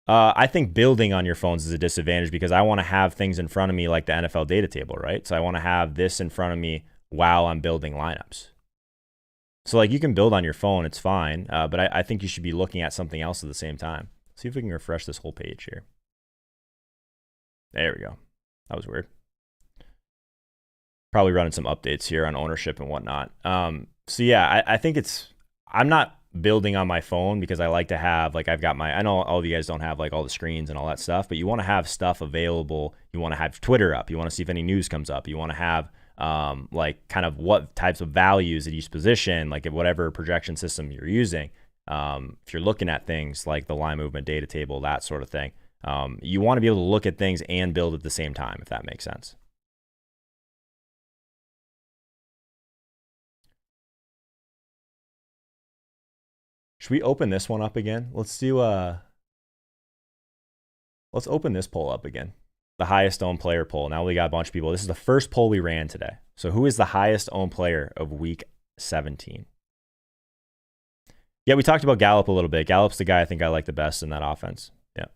I think building on your phones is a disadvantage because I want to have things in front of me like the NFL data table, right? So I want to have this in front of me while I'm building lineups. So like you can build on your phone, it's fine, but I think you should be looking at something else at the same time. See if we can refresh this whole page here. There we go. That was weird. Probably running some updates here on ownership and whatnot. So yeah, I think I'm not building on my phone because I like to have, like I know all of you guys don't have like all the screens and all that stuff, but you want to have stuff available. You want to have Twitter up. You want to see if any news comes up. You want to have like kind of what types of values at each position, like at whatever projection system you're using. If you're looking at things like the line movement data table, that sort of thing, you want to be able to look at things and build at the same time, if that makes sense. Should we open this one up again? Let's open this poll up again. The highest owned player poll. Now we got a bunch of people. This is the first poll we ran today. So who is the highest owned player of week 17? Yeah, we talked about Gallup a little bit. Gallup's the guy I think I like the best in that offense. Yeah.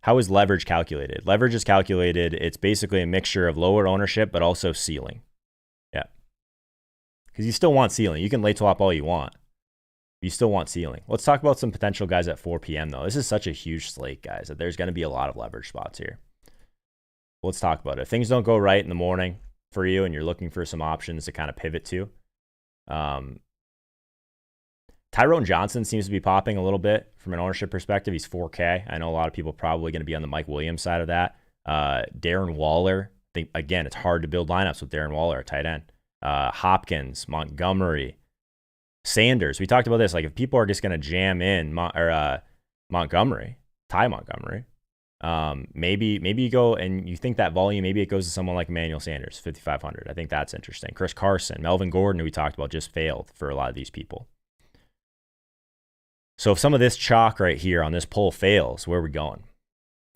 How is leverage calculated? Leverage is calculated. It's basically a mixture of lower ownership, but also ceiling. Yeah. Because you still want ceiling. You can late swap all you want. You still want ceiling. Let's talk about some potential guys at 4 p.m. though. This is such a huge slate, guys, that there's going to be a lot of leverage spots here. Let's talk about it. If things don't go right in the morning for you and you're looking for some options to kind of pivot to, Tyrone Johnson seems to be popping a little bit from an ownership perspective. He's 4K. I know a lot of people probably going to be on the Mike Williams side of that. Darren Waller. I think, again, it's hard to build lineups with Darren Waller at tight end. Hopkins, Montgomery, Sanders. We talked about this. Like if people are just going to jam in Montgomery, Tai Montgomery, maybe you go and you think that volume, maybe it goes to someone like Emmanuel Sanders, 5,500. I think that's interesting. Chris Carson, Melvin Gordon, who we talked about, just failed for a lot of these people. So if some of this chalk right here on this poll fails, where are we going?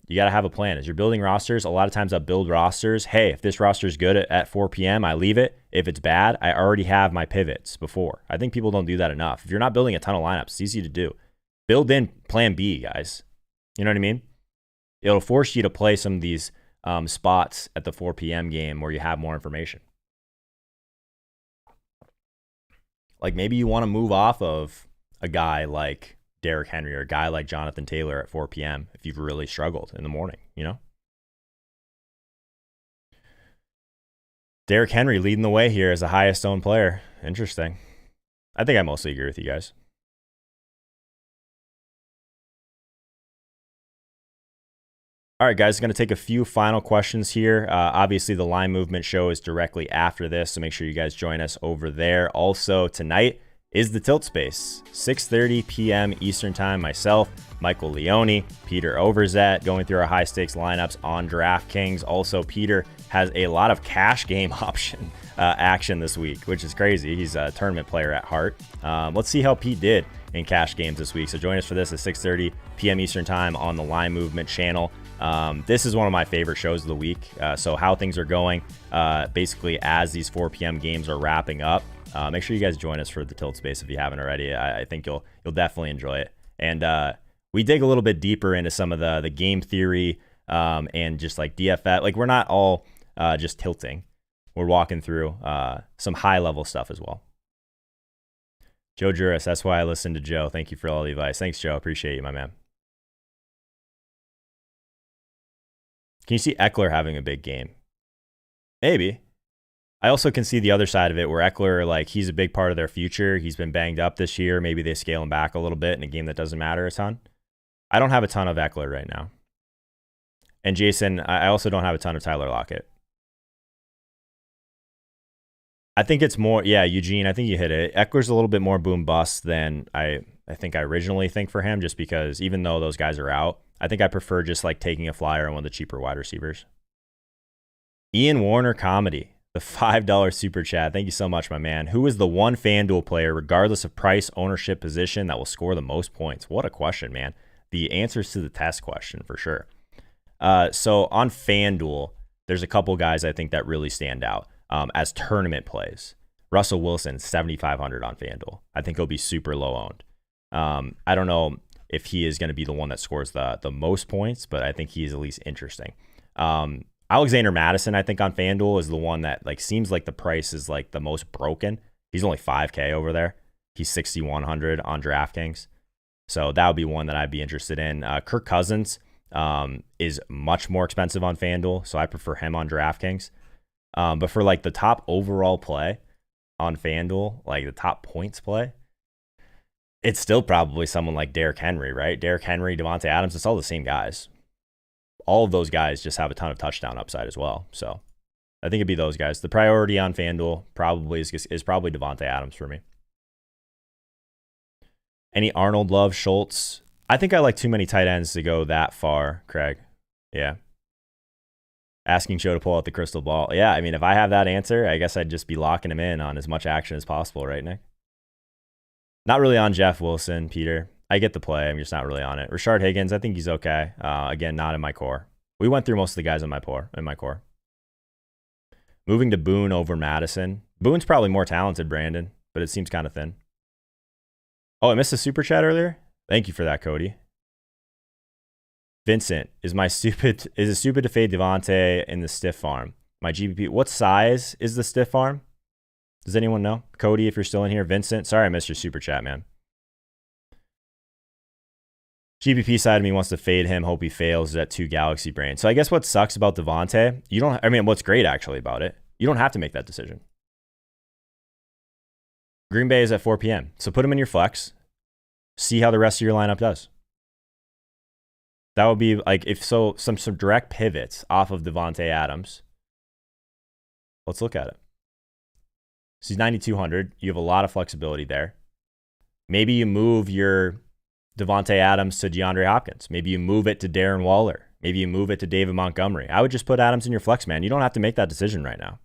You got to have a plan. As you're building rosters, a lot of times I build rosters. Hey, if this roster is good at 4 p.m., I leave it. If it's bad, I already have my pivots before. I think people don't do that enough. If you're not building a ton of lineups, it's easy to do. Build in plan B, guys. You know what I mean? It'll force you to play some of these spots at the 4 p.m. game where you have more information. Like maybe you want to move off of a guy like Derrick Henry or a guy like Jonathan Taylor at 4 p.m. if you've really struggled in the morning, you know? Derrick Henry leading the way here as the highest owned player. Interesting. I think I mostly agree with you guys. All right, guys, going to take a few final questions here. Obviously, the line movement show is directly after this, so make sure you guys join us over there. Also, tonight is the Tilt Space, 6:30 p.m. Eastern Time. Myself, Michael Leone, Peter Overzet, going through our high-stakes lineups on DraftKings. Also, Peter has a lot of cash game option action this week, which is crazy. He's a tournament player at heart. Let's see how Pete did in cash games this week. So join us for this at 6:30 p.m. Eastern Time on the Line Movement channel. This is one of my favorite shows of the week. So how things are going basically as these 4 p.m. games are wrapping up. Make sure you guys join us for the Tilt Space if you haven't already. I think you'll definitely enjoy it. And we dig a little bit deeper into some of the game theory and just like DFS. Like we're not all just tilting. we're walking through some high-level stuff as well. Joe Juris, that's why I listened to Joe. Thank you for all the advice. Thanks, Joe. Appreciate you, my man. Can you see Eckler having a big game? Maybe. I also can see the other side of it where Eckler, like, he's a big part of their future. He's been banged up this year. Maybe they scale him back a little bit in a game that doesn't matter a ton. I don't have a ton of Eckler right now. And Jason, I also don't have a ton of Tyler Lockett. I think it's more, yeah, Eugene, I think you hit it. Eckler's a little bit more boom bust than I think I originally think for him, just because even though those guys are out, I think I prefer just like taking a flyer on one of the cheaper wide receivers. Ian Warner Comedy, the $5 super chat. Thank you so much, my man. Who is the one FanDuel player, regardless of price, ownership, position, that will score the most points? What a question, man. The answers to the test question for sure. So on FanDuel, there's a couple guys I think that really stand out as tournament plays. Russell Wilson, 7,500 on FanDuel. I think he'll be super low owned. I don't know if he is going to be the one that scores the most points, but I think he's at least interesting. Alexander Madison, I think on FanDuel is the one that like seems like the price is like the most broken. He's only 5K over there. He's 6,100 on DraftKings. So that would be one that I'd be interested in. Kirk Cousins is much more expensive on FanDuel, so I prefer him on DraftKings. But for like the top overall play on FanDuel, like the top points play, it's still probably someone like Derrick Henry, right? Derrick Henry, Devonta Adams, it's all the same guys. All of those guys just have a ton of touchdown upside as well. So I think it'd be those guys. The priority on FanDuel probably is probably Devonta Adams for me. Any Arnold Love, Schultz? I think I like too many tight ends to go that far, Craig. Yeah. Asking Joe to pull out the crystal ball. Yeah, I mean, if I have that answer, I guess I'd just be locking him in on as much action as possible, right, Nick? Not really on Jeff Wilson, Peter. I get the play. I'm just not really on it. Rashard Higgins, I think he's okay. Again, not in my core. We went through most of the guys in my core. Moving to Boone over Madison. Boone's probably more talented, Brandon, but it seems kind of thin. Oh, I missed a super chat earlier? Thank you for that, Cody. Vincent, is it stupid to fade Devonta in the stiff farm? My GPP, what size is the stiff farm? Does anyone know? Cody, if you're still in here. Vincent, sorry I missed your super chat, man. GPP side of me wants to fade him. Hope he fails at 2 Galaxy Brain. So I guess what sucks about Devonta, what's great actually about it, you don't have to make that decision. Green Bay is at 4 p.m. So put him in your flex. See how the rest of your lineup does. That would be like, if so, some direct pivots off of Devonta Adams. Let's look at it. So he's 9,200. You have a lot of flexibility there. Maybe you move your Devonta Adams to DeAndre Hopkins. Maybe you move it to Darren Waller. Maybe you move it to David Montgomery. I would just put Adams in your flex, man. You don't have to make that decision right now.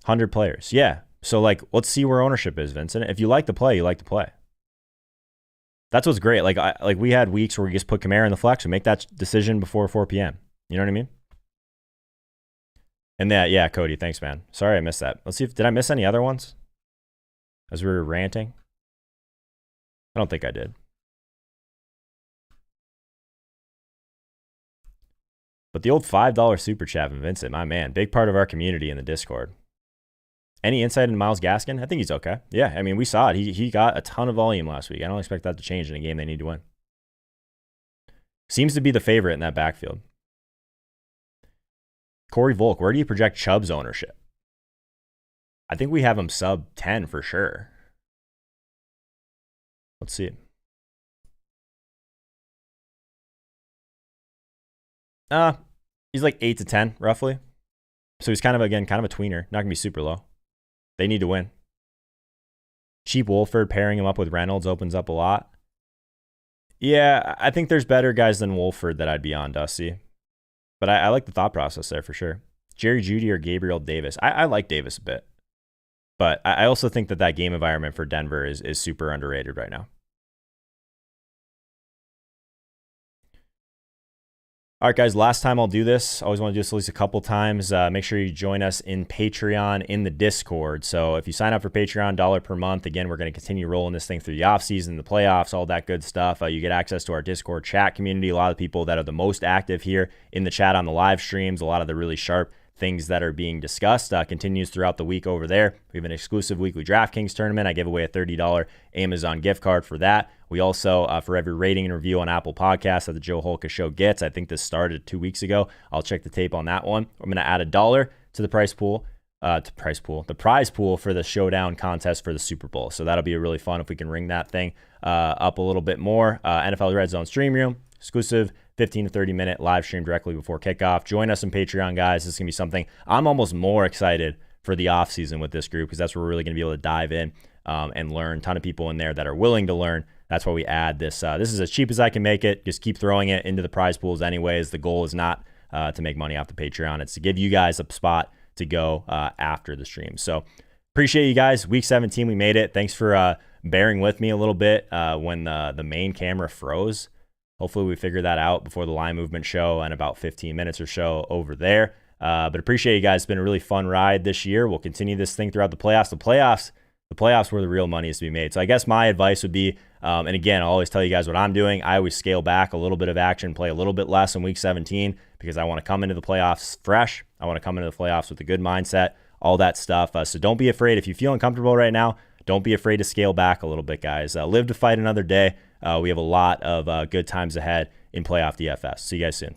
100 players. Yeah. So, like, let's see where ownership is, Vincent. If you like the play, you like the play. That's what's great. Like we had weeks where we just put Kamara in the flex and make that decision before 4 p.m. You know what I mean? And that, yeah, Cody, thanks, man. Sorry I missed that. Let's see did I miss any other ones as we were ranting? I don't think I did. But the old $5 super chat from Vincent, my man, big part of our community in the Discord. Any insight into Myles Gaskin? I think he's okay. Yeah, I mean, we saw it. He got a ton of volume last week. I don't expect that to change in a game they need to win. Seems to be the favorite in that backfield. Corey Volk, where do you project Chubb's ownership? I think we have him sub 10 for sure. Let's see. He's like 8 to 10 roughly. So he's kind of a tweener. Not gonna be super low. They need to win. Cheap Wolford pairing him up with Reynolds opens up a lot. Yeah, I think there's better guys than Wolford that I'd be on, Dusty. But I like the thought process there for sure. Jerry Judy or Gabriel Davis. I like Davis a bit. But I also think that game environment for Denver is super underrated right now. All right, guys, last time I'll do this. I always want to do this at least a couple times. Make sure you join us in Patreon in the Discord. So if you sign up for Patreon, $1 per month, again, we're going to continue rolling this thing through the offseason, the playoffs, all that good stuff. You get access to our Discord chat community. A lot of the people that are the most active here in the chat on the live streams, a lot of the really sharp things that are being discussed continues throughout the week over there. We have an exclusive weekly DraftKings tournament. I give away a $30 Amazon gift card for that. We also, for every rating and review on Apple Podcasts that the Joe Holka Show gets, I think this started 2 weeks ago. I'll check the tape on that one. I'm going to add $1 to the prize pool for the showdown contest for the Super Bowl. So that'll be really fun if we can ring that thing up a little bit more. NFL RedZone Stream Room, exclusive 15 to 30 minute live stream directly before kickoff. Join us on Patreon, guys. This is going to be something I'm almost more excited for the offseason with this group, because that's where we're really going to be able to dive in and learn. A ton of people in there that are willing to learn. That's why we add this. This is as cheap as I can make it. Just keep throwing it into the prize pools anyways. The goal is not to make money off the Patreon. It's to give you guys a spot to go after the stream. So appreciate you guys. Week 17, we made it. Thanks for bearing with me a little bit when the main camera froze. Hopefully we figure that out before the line movement show in about 15 minutes or so over there. But appreciate you guys. It's been a really fun ride this year. We'll continue this thing throughout the playoffs. The playoffs where the real money is to be made. So I guess my advice would be, and again, I'll always tell you guys what I'm doing. I always scale back a little bit of action, play a little bit less in week 17, because I want to come into the playoffs fresh. I want to come into the playoffs with a good mindset, all that stuff. So don't be afraid. If you feel uncomfortable right now, don't be afraid to scale back a little bit, guys. Live to fight another day. We have a lot of good times ahead in playoff DFS. See you guys soon.